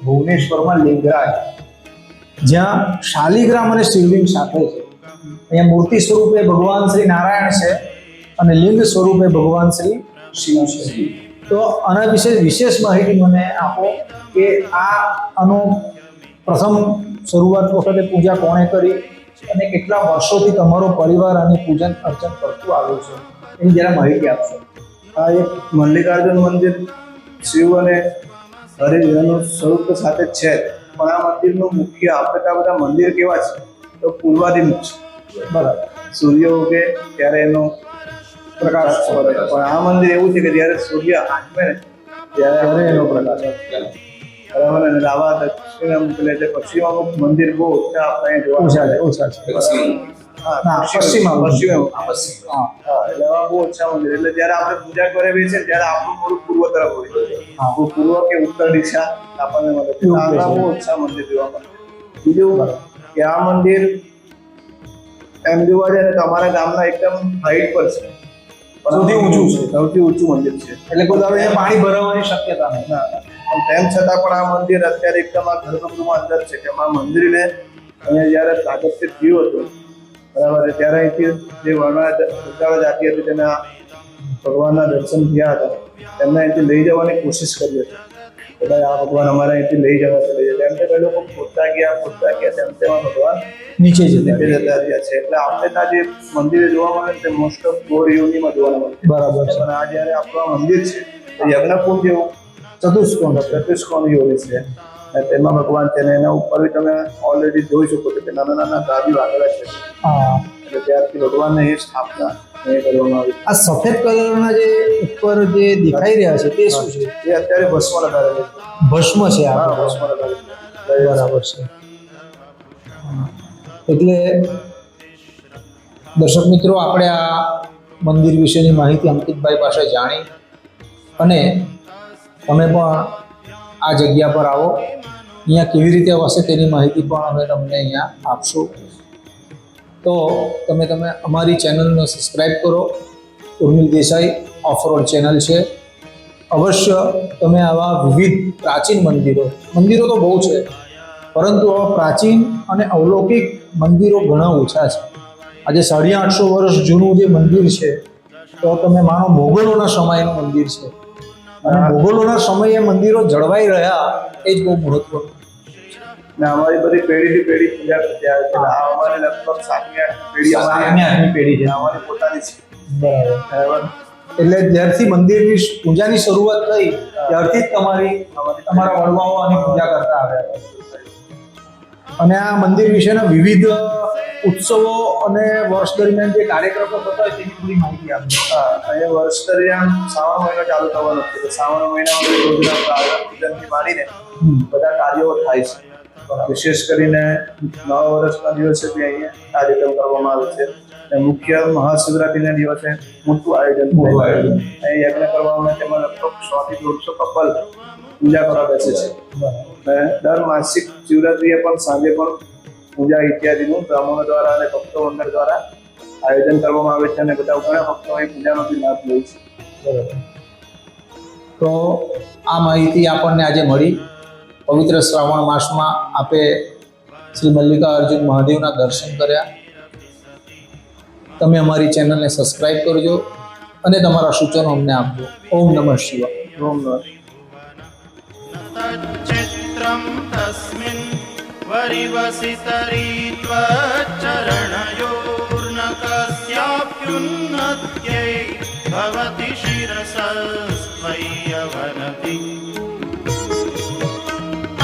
ભુવનેશ્વરમાં, લિંગરાજ, જ્યાં શાલિગ્રામ અને શિવલિંગ સાથે છે. અહીંયા મૂર્તિ સ્વરૂપે ભગવાન શ્રી નારાયણ છે અને લિંગ સ્વરૂપે ભગવાન શ્રી શિવ છે. તો આના વિશે વિશેષ માહિતી મને આપો કે આનો પ્રથમ શરૂઆત વખતે પૂજા કોણે કરી અને કેટલા વર્ષોથી તમારો પરિવાર આની પૂજન અર્ચન કરતું આવ્યું છે, એની જરા માહિતી આપશો. આ એક મલ્લિકાર્જુન મંદિર શિવ અને હરિહરનું સ્વરૂપ સાથે જ છે, પણ આ મંદિરનું મુખ્ય આપણે બધા મંદિર કેવા છે તો પૂર્વાધિમુખ છે. બરાબર, સૂર્ય ઉગે ત્યારે એનો પ્રકાશ પડે, પણ આ મંદિર એવું છે કે જ્યારે સૂર્ય આથમે ને ત્યારે એનો પ્રકાશ બરાબર. અને રાવા દક્ષિણ મોકલે છે. પશ્ચિમ અમુક મંદિર બહુ ઓછા આપણે જોવા એટલે એવા બહુ ઓછા મંદિર. એટલે જયારે આપણે પૂજા કરે છે ત્યારે આપણું થોડું પૂર્વ તરફ હોય, પૂર્વ કે ઉત્તર દિશા આપણને મળે છે. બહુ ઓછા મંદિર જોવા મળે. બીજું કે આ મંદિર એમ જોવા જાય તો અમારા ગામના એકદમ હાઈટ પર છે, સૌથી ઊંચું છે, સૌથી ઊંચું મંદિર છે. એટલે કોઈ દાડો પાણી ભરાવાની શક્યતા નથી. પણ તેમ છતાં પણ આ મંદિર અત્યારે એકદમ આ ગર્ભગૃહમાં અંદર છે. કે આ મંદિરને અહીંયા જયારે પ્રાગટ્ય થયું હતું બરાબર, ત્યારે અહીંથી જે ઉતાવળ જાતિ હતી તેના ભગવાનના દર્શન થયા હતા, તેમને અહીંથી લઈ જવાની કોશિશ કરી હતી કે ભાઈ આ ભગવાન અમારે અહીંથી લઈ જવા છે. તેમ તે લોકો ખોદતા ગયા તેમ તેમાં ભગવાન નીચે જતા રહ્યા છે. એટલે આપણે ત્યાં જે મંદિરે જોવા મળે તે મોસ્ટ ઓફ ગોળ યોનિમાં જોવા મળે. બરાબર છે. અને આ જયારે આપણું મંદિર છે તો યજ્ઞકુંડ જેવું ચતુષ્કોણ યોની છે, અને તેમાં ભગવાન છે. ને એના ઉપર બી તમે ઓલરેડી જોઈ શકો છો કે નાના નાના ગાદી વાગેલા છે. એટલે ત્યારથી ભગવાનને એ સ્થાપના કરવામાં આવી. આ સફેદ કલરના જે ઉપર જે દેખાઈ રહ્યા છે તે શું છે? એ અત્યારે ભસ્મ લગાડેલું છે. ભસ્મ છે. ભસ્મ લગાડેલું બરાબર છે. એટલે દર્શક મિત્રો, આપણે આ મંદિર વિશેની માહિતી અંકિતભાઈ પાસે જાણી, અને તમે પણ આ જગ્યા પર આવો, અહીંયા કેવી રીતે વસે તેની માહિતી પણ અમે તમને અહીંયા આપશું. તો તમે અમારી ચેનલને સબસ્ક્રાઈબ કરો. ઉર્મિલ દેસાઈ ઓફરોડ ચેનલ છે. અવશ્ય તમે આવા વિવિધ પ્રાચીન મંદિરો તો બહુ છે, પરંતુ આવા પ્રાચીન અને અવલૌકિક મંદિરો ઘણા ઓછા છે. આજે 850 વર્ષ જૂનું જે મંદિર છે તો તમે માનો મોગલોના સમયનું મંદિર છે, અને મોગલોના સમયે મંદિરો જળવાઈ રહ્યા એ જ બહુ મહત્વનું. ને અમારી બધી પેઢીથી પેઢી પૂજા કરતી આવે છે. આ અમારી લગભગ 7મી 8મી પેઢી છે. અમારી પોતાની છે. બરાબર. એટલે જ્યારથી મંદિરની પૂજાની શરૂઆત થઈ ત્યારથી જ તમારા વડવાઓ આની પૂજા કરતા આવ્યા અને આ મંદિર વિશેના વિવિધ ઉત્સવો અને વર્ષ દરમિયાન જે કાર્યક્રમો થતા હોય તેની પૂરી માહિતી આપજો. અને વર્ષ દરમિયાન શ્રાવણ મહિનો ચાલુ થવાનો છે. તો શ્રાવણ મહિનામાં રોજના પૂજનથી માંડીને બધા કાર્યો થાય છે. વિશેષ કરીને નવા વર્ષના દિવસે બી અહીંયા કાર્યક્રમ કરવામાં આવે છે. અને મુખ્ય મહાશિવરાત્રીના દિવસે મોટું આયોજન થાય છે. અહીં યજ્ઞ કરવામાં તેમાં લગભગ 100 થી 150 કપલ પૂજા કરવા બેસે છે. અને દર માસિક શિવરાત્રીએ પણ સાંજે પણ પૂજા ઇત્યાદિનું બ્રાહ્મણો દ્વારા અને ભક્તો મંડળ દ્વારા આયોજન કરવામાં આવે છે અને બધા ઘણા ભક્તો અહીં પૂજાનો બી લાભ લે છે. બરાબર. તો આ માહિતી આપણને આજે મળી. પવિત્ર શ્રાવણ માસમાં આપે શ્રી મલ્લિકાર્જુન મહાદેવના દર્શન કર્યા. તમે અમારી ચેનલને સબસ્ક્રાઇબ કરજો અને તમારા સૂચનો અમને આપજો. ઓમ નમઃ શિવાય. ઓમ નમઃ. तच्चित्रं तस्मिन् वरिवसितरी त्वच्चरणयोर्न कस्याप्युन्नत्यै भवति शिरसस्त्वय्यवनति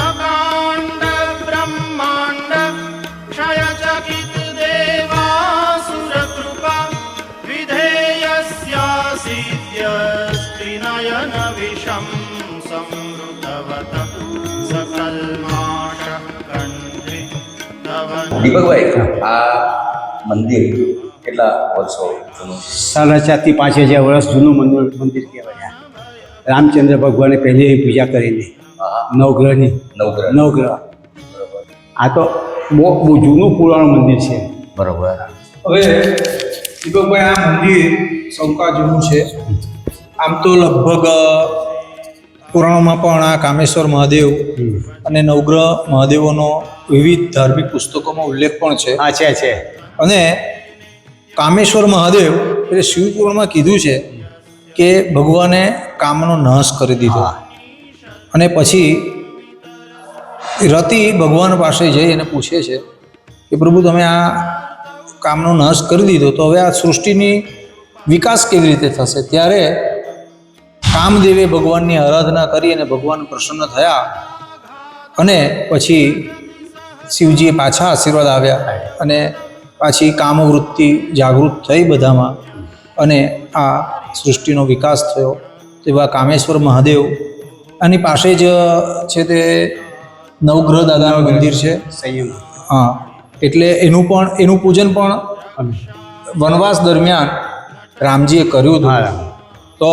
अकाण्ड ब्रह्माण्ड क्षयचकित देवासुरकृपा विधेयस्यासीद्यस्त्रिनयन विषं संवृतवत सकल्माश कंठे तव દીપકભાઈ, આ મંદિર કેટલા વર્ષો જૂનું? 4,500 થી 5,000 વર્ષ જૂનું મંદિર કહેવાય. રામચંદ્ર ભગવાને પહેલી પૂજા કરેલી નવગ્રહની. નવગ્રહ આ તો બહુ જૂનું પુરાણું મંદિર છે. બરોબર. હવે દીપકભાઈ, આ મંદિર સૌકા જૂનું છે. આમ તો લગભગ પુરાણોમાં પણ આ કામેશ્વર મહાદેવ અને નવગ્રહ મહાદેવોનો વિવિધ ધાર્મિક પુસ્તકોમાં ઉલ્લેખ પણ છે. હા, છે. અને કામેશ્વર મહાદેવ એટલે શિવપુરાણમાં કીધું છે કે ભગવાને કામનો નાશ કરી દીધો અને પછી રતિ ભગવાન પાસે જઈ અને પૂછે છે કે પ્રભુ, તમે આ કામનો નાશ કરી દીધો તો હવે આ સૃષ્ટિની વિકાસ કેવી રીતે થશે? ત્યારે કામદેવે ભગવાનની આરાધના કરી અને ભગવાન પ્રસન્ન થયા અને પછી શિવજીએ પાછા આશીર્વાદ આવ્યા અને પાછી કામવૃત્તિ જાગૃત થઈ બધામાં અને આ સૃષ્ટિનો વિકાસ થયો. તેવા કામેશ્વર મહાદેવ આની પાસે જ છે તે નવગ્રહ દાદાનું મંદિર છે. સંયમ. હા, એટલે એનું પૂજન પણ વનવાસ દરમિયાન રામજીએ કર્યું હતું. તો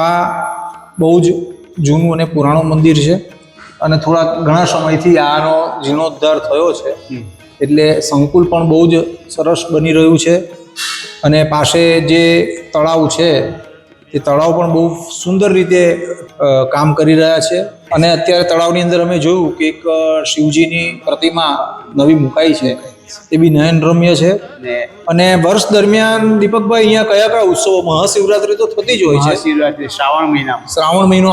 આ બહુ જ જૂનું અને પુરાણું મંદિર છે અને ઘણા સમયથી આનો જીર્ણોદ્ધાર થયો છે. એટલે સંકુલ પણ બહુ જ સરસ બની રહ્યું છે અને પાસે જે તળાવ છે તે તળાવ પણ બહુ સુંદર રીતે કામ કરી રહ્યા છે. અને અત્યારે તળાવની અંદર અમે જોયું કે એક શિવજીની પ્રતિમા નવી મુકાઈ છે. એ બી નયનરમ્ય છે. અને વર્ષ દરમિયાન દીપકભાઈ અહીંયા કયા કયા ઉત્સવો? મહાશિવરાત્રી તો થતી જ હોય છે. શિવરાત્રી શ્રાવણ મહિનો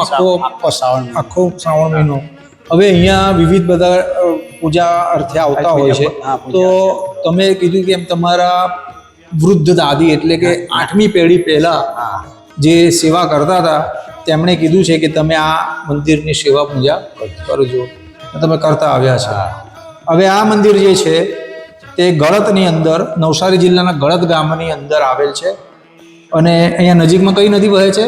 આખો શ્રાવણ મહિનો. હવે અહીંયા વિવિધ બધા પૂજા અર્થે આવતા હોય છે. તો તમે કીધું કે એમ તમારા વૃદ્ધ દાદી એટલે કે 8મી પેઢી પહેલા જે સેવા કરતા હતા તેમણે કીધું છે કે તમે આ મંદિરની સેવા પૂજા કરજો. તમે કરતા આવ્યા છો. હવે આ મંદિર જે છે તે ગળતની અંદર, નવસારી જિલ્લાના ગળત ગામની અંદર આવેલ છે. અને અહીંયા નજીકમાં કઈ નદી વહે છે?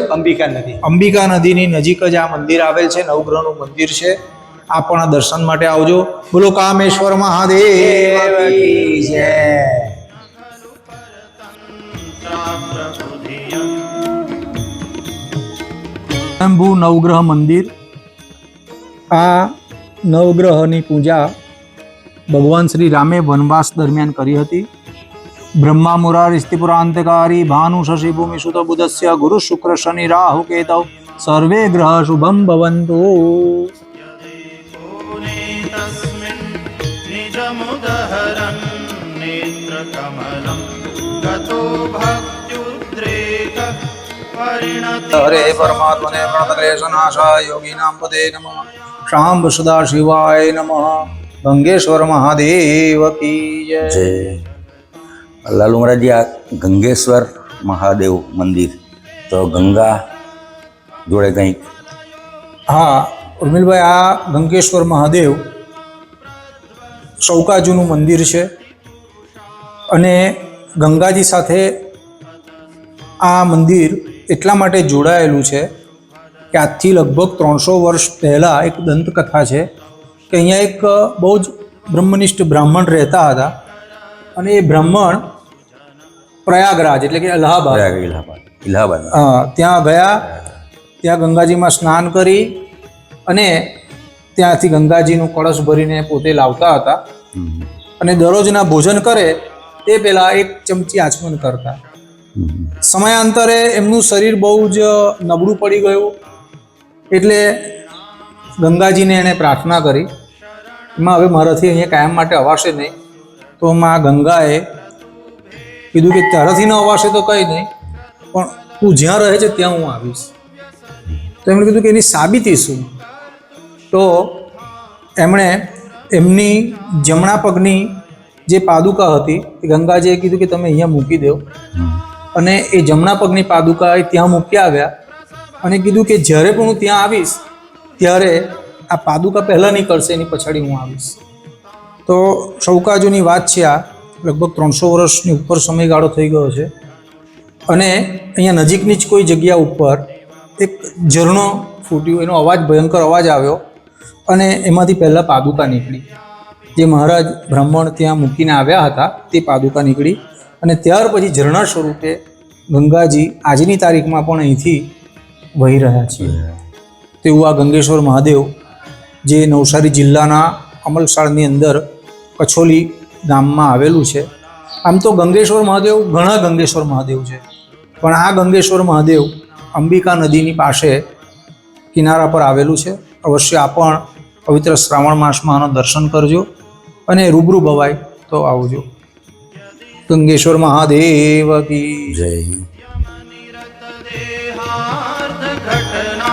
અંબિકા નદીની નજીક જ આ મંદિર આવેલ છે. નવગ્રહનું મંદિર છે. આપ પણ દર્શન માટે આવજો. બોલો કામેશ્વર મહાદેવ કી જય. સ્વયંભૂ નવગ્રહ મંદિર. આ નવગ્રહની પૂજા ભગવાન શ્રી રામે વનવાસ દરમિયાન કરી હતી. બ્રહ્મા મુરારી સ્ત્રીપુરાંતકારી ભાનુ શશી ભૂમિ સુત બુધસ્ય ગુરુ શુક્ર શનિ રાહુ કેતૌ સર્વે ગ્રહ શુભમ ભવંતુ. निजमुदहरन् नेत्रकमलं गतो भक्त्युद्रेक परिणति. हरे परमात्मने प्रणतक्लेशनाशाय योगिनां पदे नमः. शाम्ब सदा शिवाय नमः. ગંગેશ્વર મહાદેવ કી જય. લાલુ મહારાજી, આ ગંગેશ્વર મહાદેવ મંદિર તો ગંગા જોડે કંઈક? હા ઉર્મિલભાઈ, આ ગંગેશ્વર મહાદેવ ચૌકાજુનું મંદિર છે અને ગંગાજી સાથે આ મંદિર એટલા માટે જોડાયેલું છે કે આજથી લગભગ 300 વર્ષ પહેલાં એક દંતકથા છે કે અહીંયા એક બહુ જ બ્રહ્મનિષ્ઠ બ્રાહ્મણ રહેતા હતા અને એ બ્રાહ્મણ પ્રયાગરાજ એટલે કે અલ્હાબાદ ઇલાહાબાદ ત્યાં ગયા, ત્યાં ગંગાજીમાં સ્નાન કરી અને ત્યાંથી ગંગાજીનું કળશ ભરીને પોતે લાવતા હતા અને દરરોજના ભોજન કરે તે પહેલાં 1 ચમચી આચમન કરતા. સમયાંતરે એમનું શરીર બહુ જ નબળું પડી ગયું એટલે ગંગાજીને એણે પ્રાર્થના કરી, એમાં હવે મારાથી અહીંયા કાયમ માટે અવાશે નહીં. તો માં ગંગાએ કીધું કે તારાથી ન અવાશે તો કંઈ નહીં, પણ તું જ્યાં રહે છે ત્યાં હું આવીશ. તો એમણે કીધું કે એની સાબિતી શું? તો એમણે એમની જમણા પગની જે પાદુકા હતી એ ગંગાજીએ કીધું કે તમે અહીંયા મૂકી દો અને એ જમણા પગની પાદુકા એ ત્યાં મૂકી આવ્યા અને કીધું કે જ્યારે પણ હું ત્યાં આવીશ ત્યારે આ પાદુકા પહેલાં નીકળશે, એની પછાડી હું આવીશ. તો ચૌકાજુની વાત છે, આ લગભગ 300 વર્ષની ઉપર સમયગાળો થઈ ગયો છે અને અહીંયા નજીકની જ કોઈ જગ્યા ઉપર એક ઝરણો ફૂટ્યું, એનો અવાજ ભયંકર અવાજ આવ્યો અને એમાંથી પહેલાં પાદુકા નીકળી. જે મહારાજ બ્રાહ્મણ ત્યાં મૂકીને આવ્યા હતા તે પાદુકા નીકળી અને ત્યાર પછી ઝરણા સ્વરૂપે ગંગાજી આજની તારીખમાં પણ અહીંથી વહી રહ્યા છે. તેવું આ ગંગેશ્વર મહાદેવ જે નવસારી જિલ્લાના અમલસાડની અંદર કછોલી ગામમાં આવેલું છે. આમ તો ગંગેશ્વર મહાદેવ ઘણા ગંગેશ્વર મહાદેવ છે, પણ આ ગંગેશ્વર મહાદેવ અંબિકા નદીની પાસે કિનારા પર આવેલું છે. અવશ્ય આ પણ પવિત્ર શ્રાવણ માસમાં આનો દર્શન કરજો અને રૂબરૂ ભવાય તો આવજો. ગંગેશ્વર મહાદેવ કી જય. घटना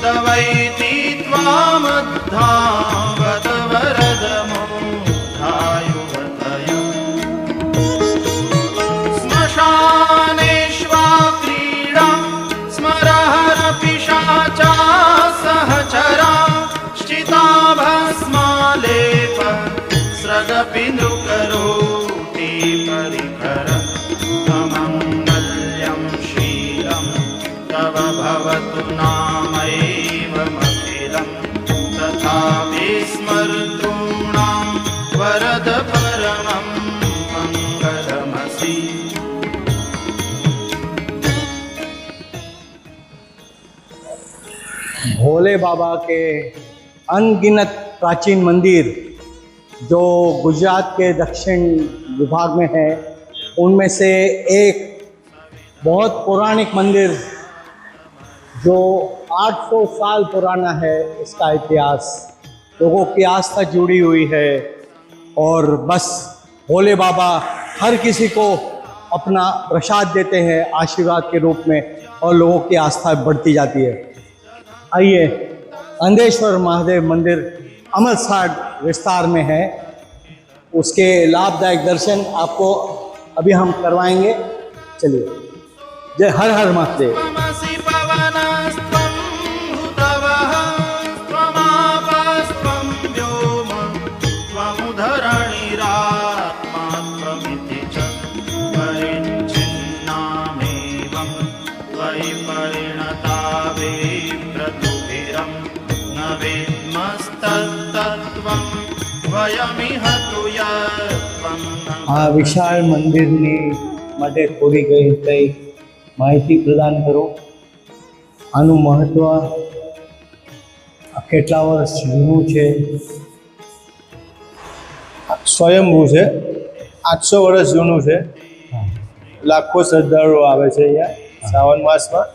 दवैति त्वामद्धावत वरदमुद्धायुवतय स्मशानेष्वा क्रीडा स्मरहर पिशाचा सहचरा श्चिता भस्मालेप स्रगपि नृकरोति परिकर अमङ्गल्यं शीलं तव भवतु नामैवमखिलं तथा विस्मर्तॄणां वरद परमं मङ्गलमसि. भोले बाबा के अनगिनत प्राचीन मंदिर जो गुजरात के दक्षिण विभाग में है, उनमें से एक बहुत पौराणिक मंदिर जो 800 साल पुराना है, इसका इतिहास लोगों की आस्था जुड़ी हुई है और बस भोले बाबा हर किसी को अपना प्रसाद देते हैं आशीर्वाद के रूप में और लोगों की आस्था बढ़ती जाती है. आइए, अंधेश्वर महादेव मंदिर अमलसाड विस्तार में है, उसके लाभदायक दर्शन आपको अभी हम करवाएंगे. चलिए, जय हर हर महादेव. त्वमसि पवनस्त्वं भूतवः त्वमापस्त्वं व्योम त्वमुधरणिरात्मा त्वमिति च परिच्छिन्नामेवं त्वयि परिणता विप्रतुभिरं न वेद्मस्तत्तत्त्वं वयमिह तु यत्त्वं न. આ વિશાળ મંદિરની માટે થોડી કઈ માહિતી પ્રદાન કરો. આનું મહત્ત્વ કેટલા વર્ષ જૂનું છે? સ્વયંભૂ છે, 800 વર્ષ જૂનું છે. લાખો શ્રદ્ધાળુઓ આવે છે અહીંયા શ્રાવણ માસમાં.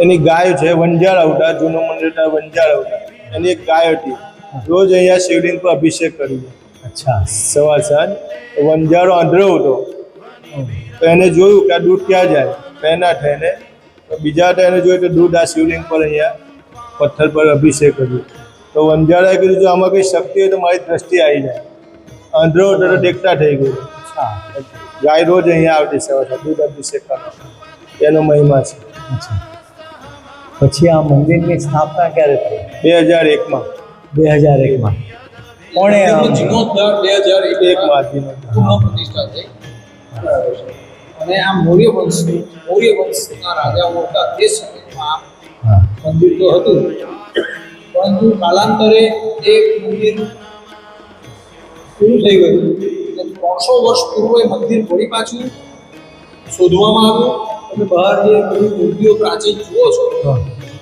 એની ગાય છે વંજાળ અવતાર, જૂનું મંદિર વંજાળ અવતાર. એની એક ગાય હતી, રોજ અહીંયા શિવલિંગ પર અભિષેક કર્યો. અચ્છા, સવાર સાંજ. વંજાળો આંધળો હતો, તો એને જોયું કે આ દૂધ ક્યાં જાય, પહેના થઈને બીજા એને જોયું કે દૂધ આ શિવલિંગ પર અહીંયા પથ્થર પર અભિષેક કર્યો. તો વંજાળાએ કીધું જો આમાં કંઈ શક્તિ હોય તો મારી દ્રષ્ટિ આવી જાય. આંધળો હતો તો દેખતા થઈ ગયો. ગાય રોજ અહીંયા આવતી સવાર દૂધ અભિષેક કરવા. એનો મહિમા છે. પછી આ મંદિરની સ્થાપના ક્યારે થઈ? 2001માં 2001માં. કોણે જીર્ણોદ્ધાર 2001માં પ્રતિષ્ઠા થઈ. અને આ મૌર્ય વંશના રાજાઓ હતા તે સમયમાં મંદિર તો હતું, પરંતુ કાલાંતરે એ મંદિર પૂરું થઈ ગયું. 300 વર્ષ પૂર્વે મંદિર ફરી પાછું શોધવામાં આવ્યું. તમે બહાર જે બધી મૂર્તિઓ પ્રાચીન જુઓ છો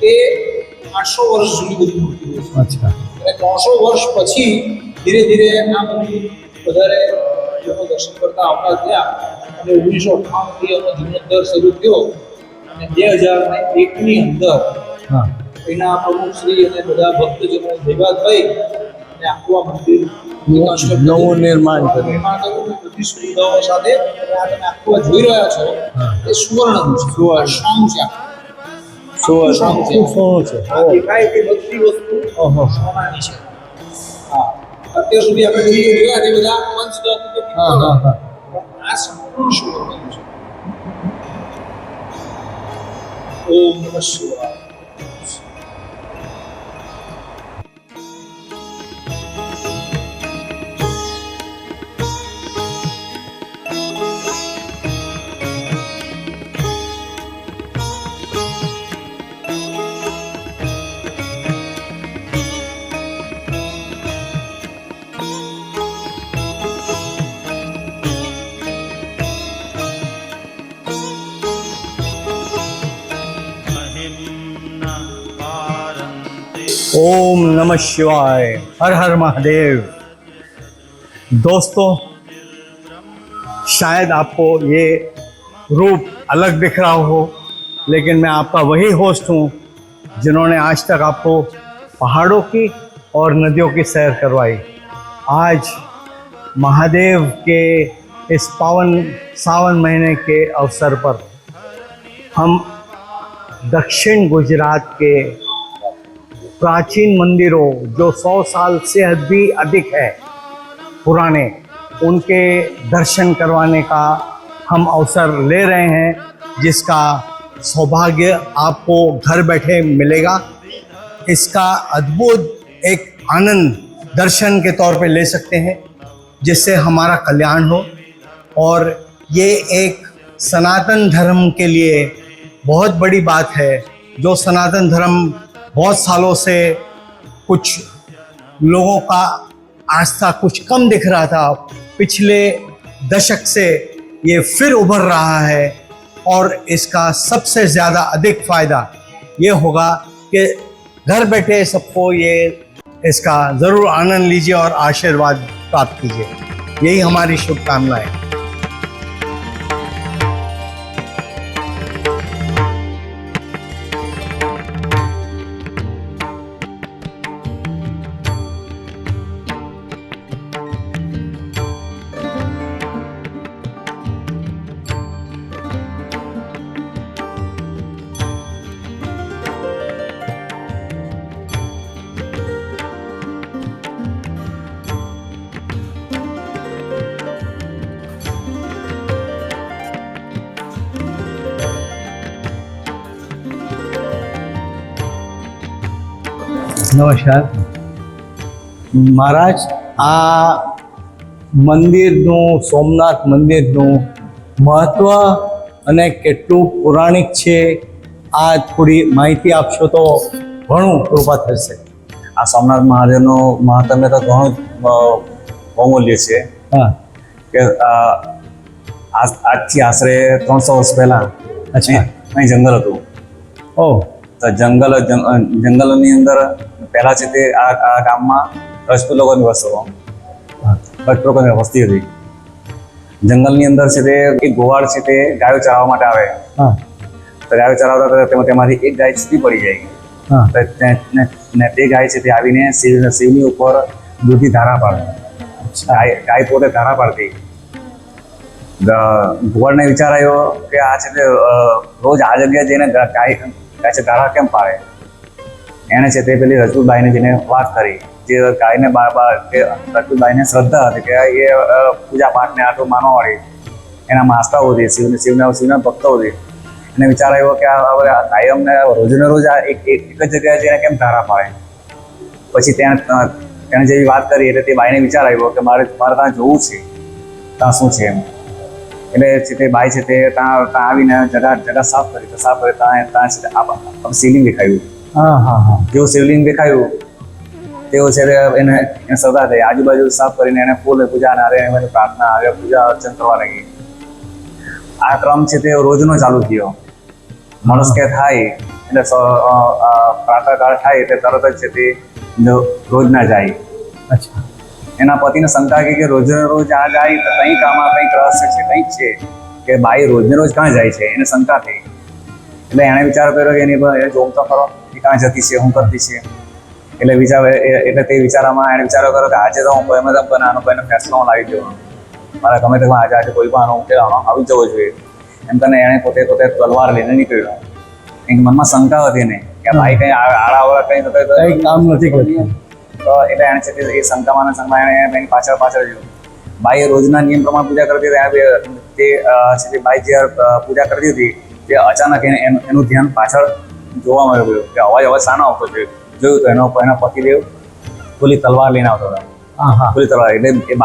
એ 800 વર્ષ જૂની બધી મૂર્તિઓ છે. અચ્છા. અને 300 વર્ષ પછી ધીરે ધીરે આ મંદિર વધારે લોકો દર્શન કરતા આવતા થયા. અને 1958થી એનો જીર્ણોદ્ધાર શરૂ થયો અને 2001ની અંદર એના પ્રમુખ શ્રી અને બધા ભક્તજનો ભેગા થઈ અને આખું આ મંદિર નવું નિર્માણ કર્યું. બધી સુવિધાઓ સાથે. અને આ તમે આખું આ જોઈ રહ્યા છો એ સુવર્ણનું છે, સોનું છે. સોનું છે. આ દેખાય તે બધી વસ્તુ સોનાની છે. હા, અત્યાર સુધી આપણે વિડીયો જોયા તે બધા પંચધાતુ કે પિત્તળ. આ સંપૂર્ણ સુવર્ણનું છે. ઓમ નમઃ શિવાય. ओम नमः शिवाय, हर हर महादेव। दोस्तों, शायद आपको ये रूप अलग दिख रहा हो, लेकिन मैं आपका वही होस्ट हूँ जिन्होंने आज तक आपको पहाड़ों की और नदियों की सैर करवाई। आज महादेव के इस पावन सावन महीने के अवसर पर हम दक्षिण गुजरात के प्राचीन मंदिरों जो 100 साल से भी अधिक है पुराने, उनके दर्शन करवाने का हम अवसर ले रहे हैं, जिसका सौभाग्य आपको घर बैठे मिलेगा। इसका अद्भुत एक आनंद दर्शन के तौर पे ले सकते हैं, जिससे हमारा कल्याण हो। और ये एक सनातन धर्म के लिए बहुत बड़ी बात है। जो सनातन धर्म बहुत सालों से कुछ लोगों का आस्था कुछ कम दिख रहा था, पिछले दशक से ये फिर उभर रहा है। और इसका सबसे ज़्यादा अधिक फ़ायदा ये होगा कि घर बैठे सबको ये इसका ज़रूर आनंद लीजिए और आशीर्वाद प्राप्त कीजिए। यही हमारी शुभकामनाएं। નમસ્કાર મહારાજ, આ મંદિરનું, સોમનાથ મંદિરનું મહત્વ અને કેટલું પૌરાણિક છે, આ થોડી માહિતી આપશો તો ઘણું કૃપા થશે. આ સોમનાથ મહાદેવનું મહાત્મ્ય તો ઘણું બહુમૂલ્ય છે. હા, કે આજથી આશરે 300 વર્ષ પહેલા અહીં જંગલ હતું. ઓહ, તો જંગલની અંદર પહેલા છે તે આ ગામમાં રજપૂત લોકોની વસ્તી હતી. જંગલની અંદર છે તે એક ગોવાળ છે તે ગાયો ચરાવવા માટે આવે. તો ગાયો ચરાવતા તેમાંથી એક ગાય છૂટી પડી જાય. ને તે ગાય છે તે આવીને શિવની ઉપર દૂધની ધારા પાડે. ગાય પોતે ધારા પાડતી. ગોવાળને વિચાર આવ્યો કે આ છે તે રોજ આ જગ્યાએ જઈને ગાય છે ધારા કેમ પાડે. એણે છે તે પેલી રજપૂતબાઈને જઈને વાત કરી. જે ગાયને રજપૂતબાઈને શ્રદ્ધા હતી કે એ પૂજા પાઠને આટલું માનવાવાળી, એના આસ્થાઓ હતી, શિવના ભક્તો હતી. એને વિચાર આવ્યો કે હવે કાયમને રોજને રોજ આ એક જ જગ્યાએ જઈને કેમ ધારા પાડે. પછી તેણે જેવી વાત કરી એટલે તે બાઈને વિચાર આવ્યો કે મારે ત્યાં જોવું છે, ત્યાં શું છે એમ. એટલે છે તે બાઈ છે તે ત્યાં આવીને જગા સાફ કરી ત્યાં છે શિવલિંગ દેખાયું. જેવું શિવલિંગ દેખાયું તેઓ છે એને શ્રદ્ધા થઈ, આજુબાજુ સાફ કરીને એને ફૂલ પૂજા અને પ્રાર્થના આવે પૂજા અર્ચન કરવા લાગી. આ ક્રમ છે તે રોજનો ચાલુ થયો. માણસ કે થાય એટલે પ્રાતઃકાળ થાય એટલે તરત જ છે તે રોજ ના જાય. અચ્છા. એના પતિને શંકા કે રોજ રોજ આ જાય તો કંઈક આમાં કંઈક રહસ્ય છે, કંઈક છે કે બાઈ રોજને રોજ ક્યાં જાય છે, એને શંકા થઈ. એટલે એણે વિચાર કર્યો કે એની જોમ તો ખરો એ ક્યાં જતી છે, શું કરતી છે. એટલે તે વિચારમાં એણે વિચારો કર્યો કે આજે તો હું કોઈ આનો કોઈનો ફેસલો લાવી દઉં, મારા ગમે તે આજે કોઈ પણ આનો ઉકેલ આવી જવો જોઈએ એમ કરીને એણે પોતે તલવાર લઈને નીકળ્યો. એક મનમાં શંકા હતી ને કે ભાઈ કંઈ આડાવડા કંઈ કામ નથી કરતું. તો એટલે એણે છે એ શંકામાં એણે એની પાછળ ગયો. બાઈ રોજના નિયમ પ્રમાણે પૂજા કરતી હતી. તે બાઈ જે પૂજા કરતી હતી તે અચાનક એનું ધ્યાન પાછળ જોવા મળ્યું કે અવાજ શાનો આવતો જોયું તો એના પતિદેવ ખુલ્લી તલવાર લઈને આવતો હતો. ખુલ્લી તલવાર એટલે એ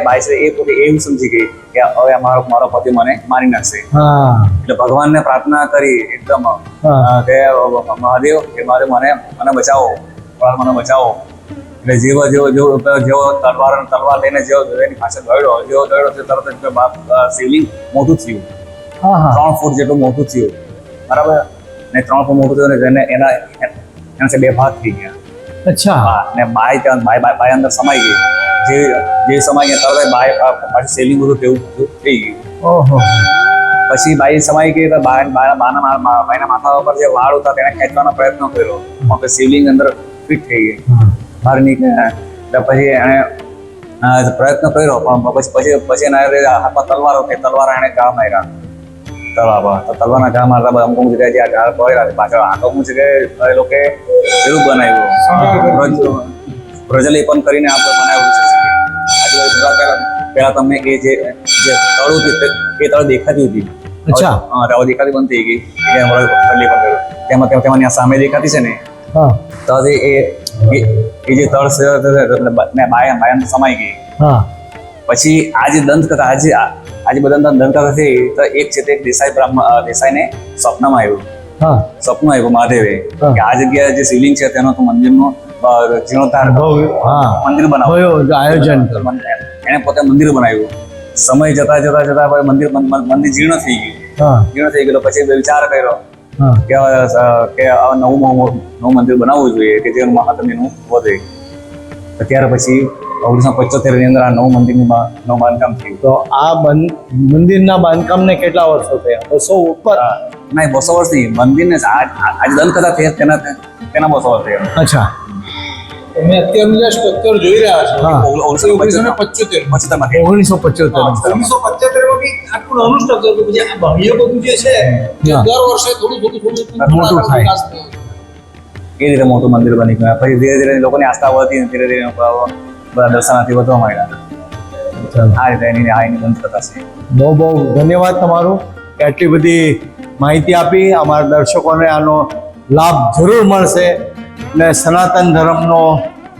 બાઈ છે એ પોતે એવું સમજી ગઈ કે હવે મારો પતિ મને મારી નાખશે. એટલે ભગવાનને પ્રાર્થના કરી એકદમ કે મહાદેવ કે મને બચાવો, મને બચાવો. એટલે જેવો તલવાર લઈને એની પાછળ દોડ્યો તરત જ શિવલિંગ મોટું થયું, 3 ફૂટ જેટલું મોટું થયું. બરાબર ને 3 ફૂટ મોટું થયું ને એના 2 ભાગ થઈ ગયા. અચ્છા. ને બાઈ અંદર સમાઈ ગઈ. જે સમાઈ ગયા તરત બાઈ પાછી શિવલિંગ બધું તેવું થઈ ગયું. પછી બાઈ સમાઈ ગઈ તો બાઈના માથા ઉપર જે વાળ હતા તેને ખેંચવાનો પ્રયત્ન કર્યો, શિવલિંગ અંદર ફિટ થઈ ગઈ, બહાર નીકળ્યા. એટલે પછી એણે પ્રયત્ન કર્યો પણ પછી એના હાથમાં તલવાર હતી, તલવાર એણે ઘા માર્યા તલવારના ઘા મારતા અમુક જગ્યાએ જે ઘા પડેલા પાછળ અમુક જગ્યાએ એ લોકો પેલું બનાવ્યું, પ્રજલેપન કરીને આપણે બનાવ્યું છે. આજુબાજુ પહેલા તમને એ જે તળ હતી એ તળ દેખાતી હતી. અચ્છા. હવે દેખાતી બંધ થઈ ગઈ. પ્રજલેપન કર્યું તેમાં સામે દેખાતી છે ને તો એ જે તળ છે બાય સમાઈ ગઈ. પછી આ જે દંતકથા આજે બધા દંતકથા થઈ તો એક છે તે દેસાઈને સ્વપ્નમાં આવ્યું. સ્વપ્ન આવ્યું મહાદેવે કે આ જગ્યાએ જે શિવલિંગ છે તેનો તો મંદિરનો જીર્ણોદ્ધાર મંદિર બનાવ્યું, આયોજન એને પોતે મંદિર બનાવ્યું. સમય જતા મંદિર જીર્ણ થઈ ગયું. પછી વિચાર કર્યો કે નવું મંદિર બનાવવું જોઈએ કે જેનું મહાત્મ્યનું વધે. ત્યાર પછી 1975 ની અંદર આ નવું મંદિરનું બાંધકામ થયું. તો આ મંદિરના બાંધકામને કેટલા વર્ષો થયા? 200 ઉપર? નહીં, 200 વર્ષ નહીં. મંદિરને આજે દંતકથા થઈ તેના 200 વર્ષ થયા. અચ્છા. તમે અત્યારનું જે સ્ટ્રક્ચર જોઈ રહ્યા છો 1975 માં 1975 માં બી આટલું નાનું સ્ટ્રક્ચર હતું. પછી આ બાહ્ય બધું જે છે દર વર્ષે થોડું મોટું થાય. એ રીતે મોટું મંદિર બની ગયું. પછી ધીરે ધીરે લોકોની આસ્થા વધતી, ધીરે ધીરે બધા દર્શનાર્થી વધવા માંડ્યા. આ રીતે એની દંતકથા છે. બહુ ધન્યવાદ તમારું કે આટલી બધી માહિતી આપી. અમારા દર્શકોને આનો લાભ જરૂર મળશે ને સનાતન ધર્મનો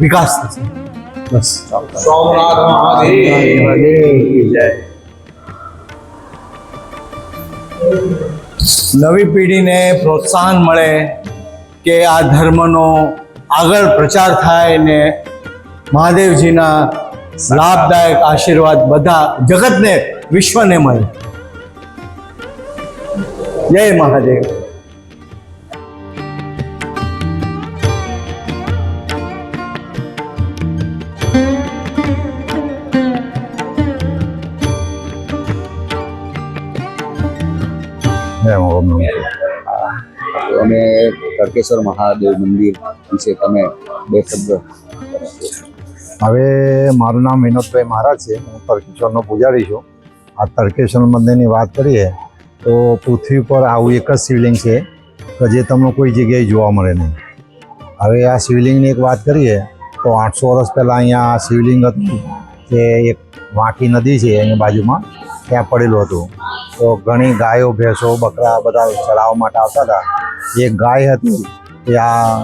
વિકાસ થશે. બસ. સોમનાથ મહાદેવ. નવી પેઢીને પ્રોત્સાહન મળે કે આ ધર્મનો આગળ પ્રચાર થાય ને મહાદેવજીના લાભદાયક આશીર્વાદ બધા જગતને, વિશ્વને મળે. જય મહાદેવ. અને તડકેશ્વર મહાદેવ મંદિર વિશે તમે 2 શબ્દ. હવે મારું નામ વિનોદભાઈ મહારાજ છે. હું તડકેશ્વરનો પૂજારી છું. આ તડકેશ્વર મંદિરની વાત કરીએ તો પૃથ્વી પર આવું એક જ શિવલિંગ છે કે જે તમને કોઈ જગ્યાએ જોવા મળે નહીં. હવે આ શિવલિંગની એક વાત કરીએ તો 800 વર્ષ પહેલાં અહીંયા શિવલિંગ હતું કે એક વાંકી નદી છે એની બાજુમાં, ત્યાં પડેલું હતું. તો ઘણી ગાયો ભેંસો બકરા બધા ચરાવવા માટે આવતા હતા. એક ગાય હતી કે આ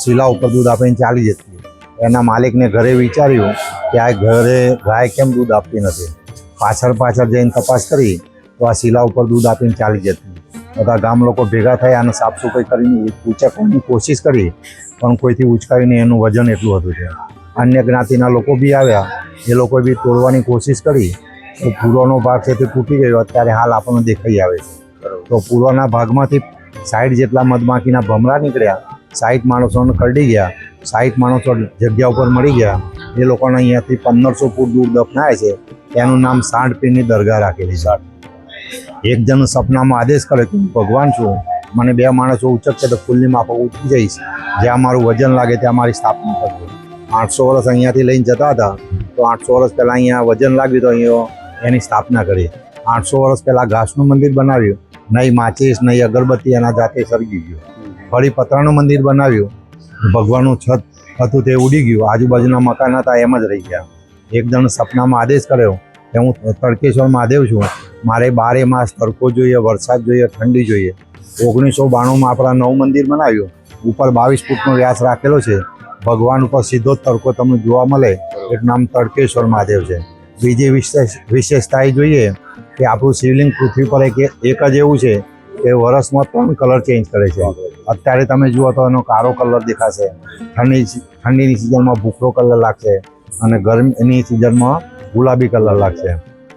શિલા ઉપર દૂધ આપીને ચાલી જતી. એના માલિકને ઘરે વિચાર્યું કે આ ઘરે ગાય કેમ દૂધ આપતી નથી. પાછળ જઈને તપાસ કરી તો આ શિલા ઉપર દૂધ આપીને ચાલી જતી. બધા ગામ લોકો ભેગા થયા અને સાફ સફાઈ કરીને ઉંચકવાની કોશિશ કરી, પણ કોઈથી ઉચકાવીને એનું વજન એટલું હતું છે. અન્ય જ્ઞાતિના લોકો બી આવ્યા, એ લોકોએ બી તોડવાની કોશિશ કરી તો પૂર્વનો ભાગ છે તે તૂટી ગયો. અત્યારે હાલ આપણને દેખાઈ આવે છે. તો પૂર્વના ભાગમાંથી 60 જેટલા મધમાખીના ભમરા નીકળ્યા, 60 માણસોને કરડી ગયા, 60 માણસો જગ્યા ઉપર મળી ગયા. એ લોકોને અહીંયાથી 1500 ફૂટ દૂર દફનાય છે. એનું નામ સાંઢપીરની દરગાહ રાખેલી છે. એક જણ સપનામાં આદેશ કરે કે હું ભગવાન છું, મને 2 માણસો ઉચકશે તો ફૂલની માફક ઉઠી જઈશ, જ્યાં મારું વજન લાગે ત્યાં મારી સ્થાપના કરજો. 800 વર્ષ અહીંયાથી લઈને જતા હતા, તો 800 વર્ષ પહેલાં અહીંયા વજન લાગ્યું તો અહીંયા એની સ્થાપના કરી. 800 વર્ષ પહેલાં ઘાસનું મંદિર બનાવ્યું, નહીં માચીસ નહીં અગરબત્તી એના જાતે સળગી ગયું. ફરી પતરાનું મંદિર બનાવ્યું, ભગવાનનું છત હતું તે ઉડી ગયું, આજુબાજુના મકાન હતા એમ જ રહી ગયા. એક જણ સપનામાં આદેશ કર્યો કે હું તડકેશ્વર મહાદેવ છું, મારે 12 માસ તડકો જોઈએ, વરસાદ જોઈએ, ઠંડી જોઈએ. 1992માં આપણા નવું મંદિર બનાવ્યું, ઉપર 22 ફૂટનો વ્યાસ રાખેલો છે. ભગવાન ઉપર સીધો જ તડકો તમને જોવા મળે. એક નામ તડકેશ્વર મહાદેવ છે. બીજી વિશેષતા એ જોઈએ કે આપણું શિવલિંગ પૃથ્વી પર એક જ એવું છે કે વર્ષમાં 3 કલર ચેન્જ કરે છે. અત્યારે તમે જુઓ તો એનો કાળો કલર દેખાશે, ઠંડીની સિઝનમાં ભૂખરો કલર લાગશે અને ગરમીની સિઝનમાં ગુલાબી કલર લાગશે.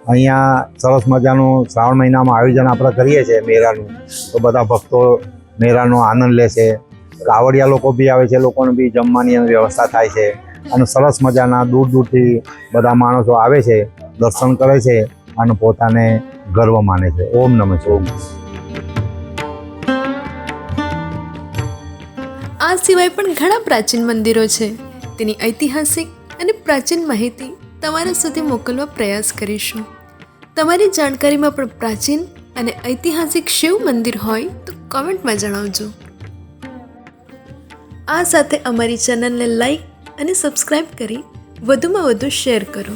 અહીંયા સરસ મજાનું શ્રાવણ મહિનામાં આયોજન આપણે કરીએ છીએ મેળાનું, તો બધા ભક્તો મેળાનો આનંદ લે છે. કાવડિયા લોકો બી આવે છે, લોકોને બી જમવાની વ્યવસ્થા થાય છે અને સરસ મજાના દૂર દૂરથી બધા માણસો આવે છે, દર્શન કરે છે અને પોતાને ગર્વ માને છે. ઓમ નમઃ શિવાય. આ સિવાય પણ ઘણા પ્રાચીન મંદિરો છે. તેની ઐતિહાસિક અને પ્રાચીન માહિતી તમારા સુધી મોકલવા પ્રયાસ કરીશું. તમારી જાણકારીમાં પણ પ્રાચીન અને ઐતિહાસિક શિવ મંદિર હોય તો કમેન્ટમાં જણાવજો. આ સાથે અમારી ચેનલને લાઈક અને સબસ્ક્રાઈબ કરી વધુમાં વધુ શેર કરો.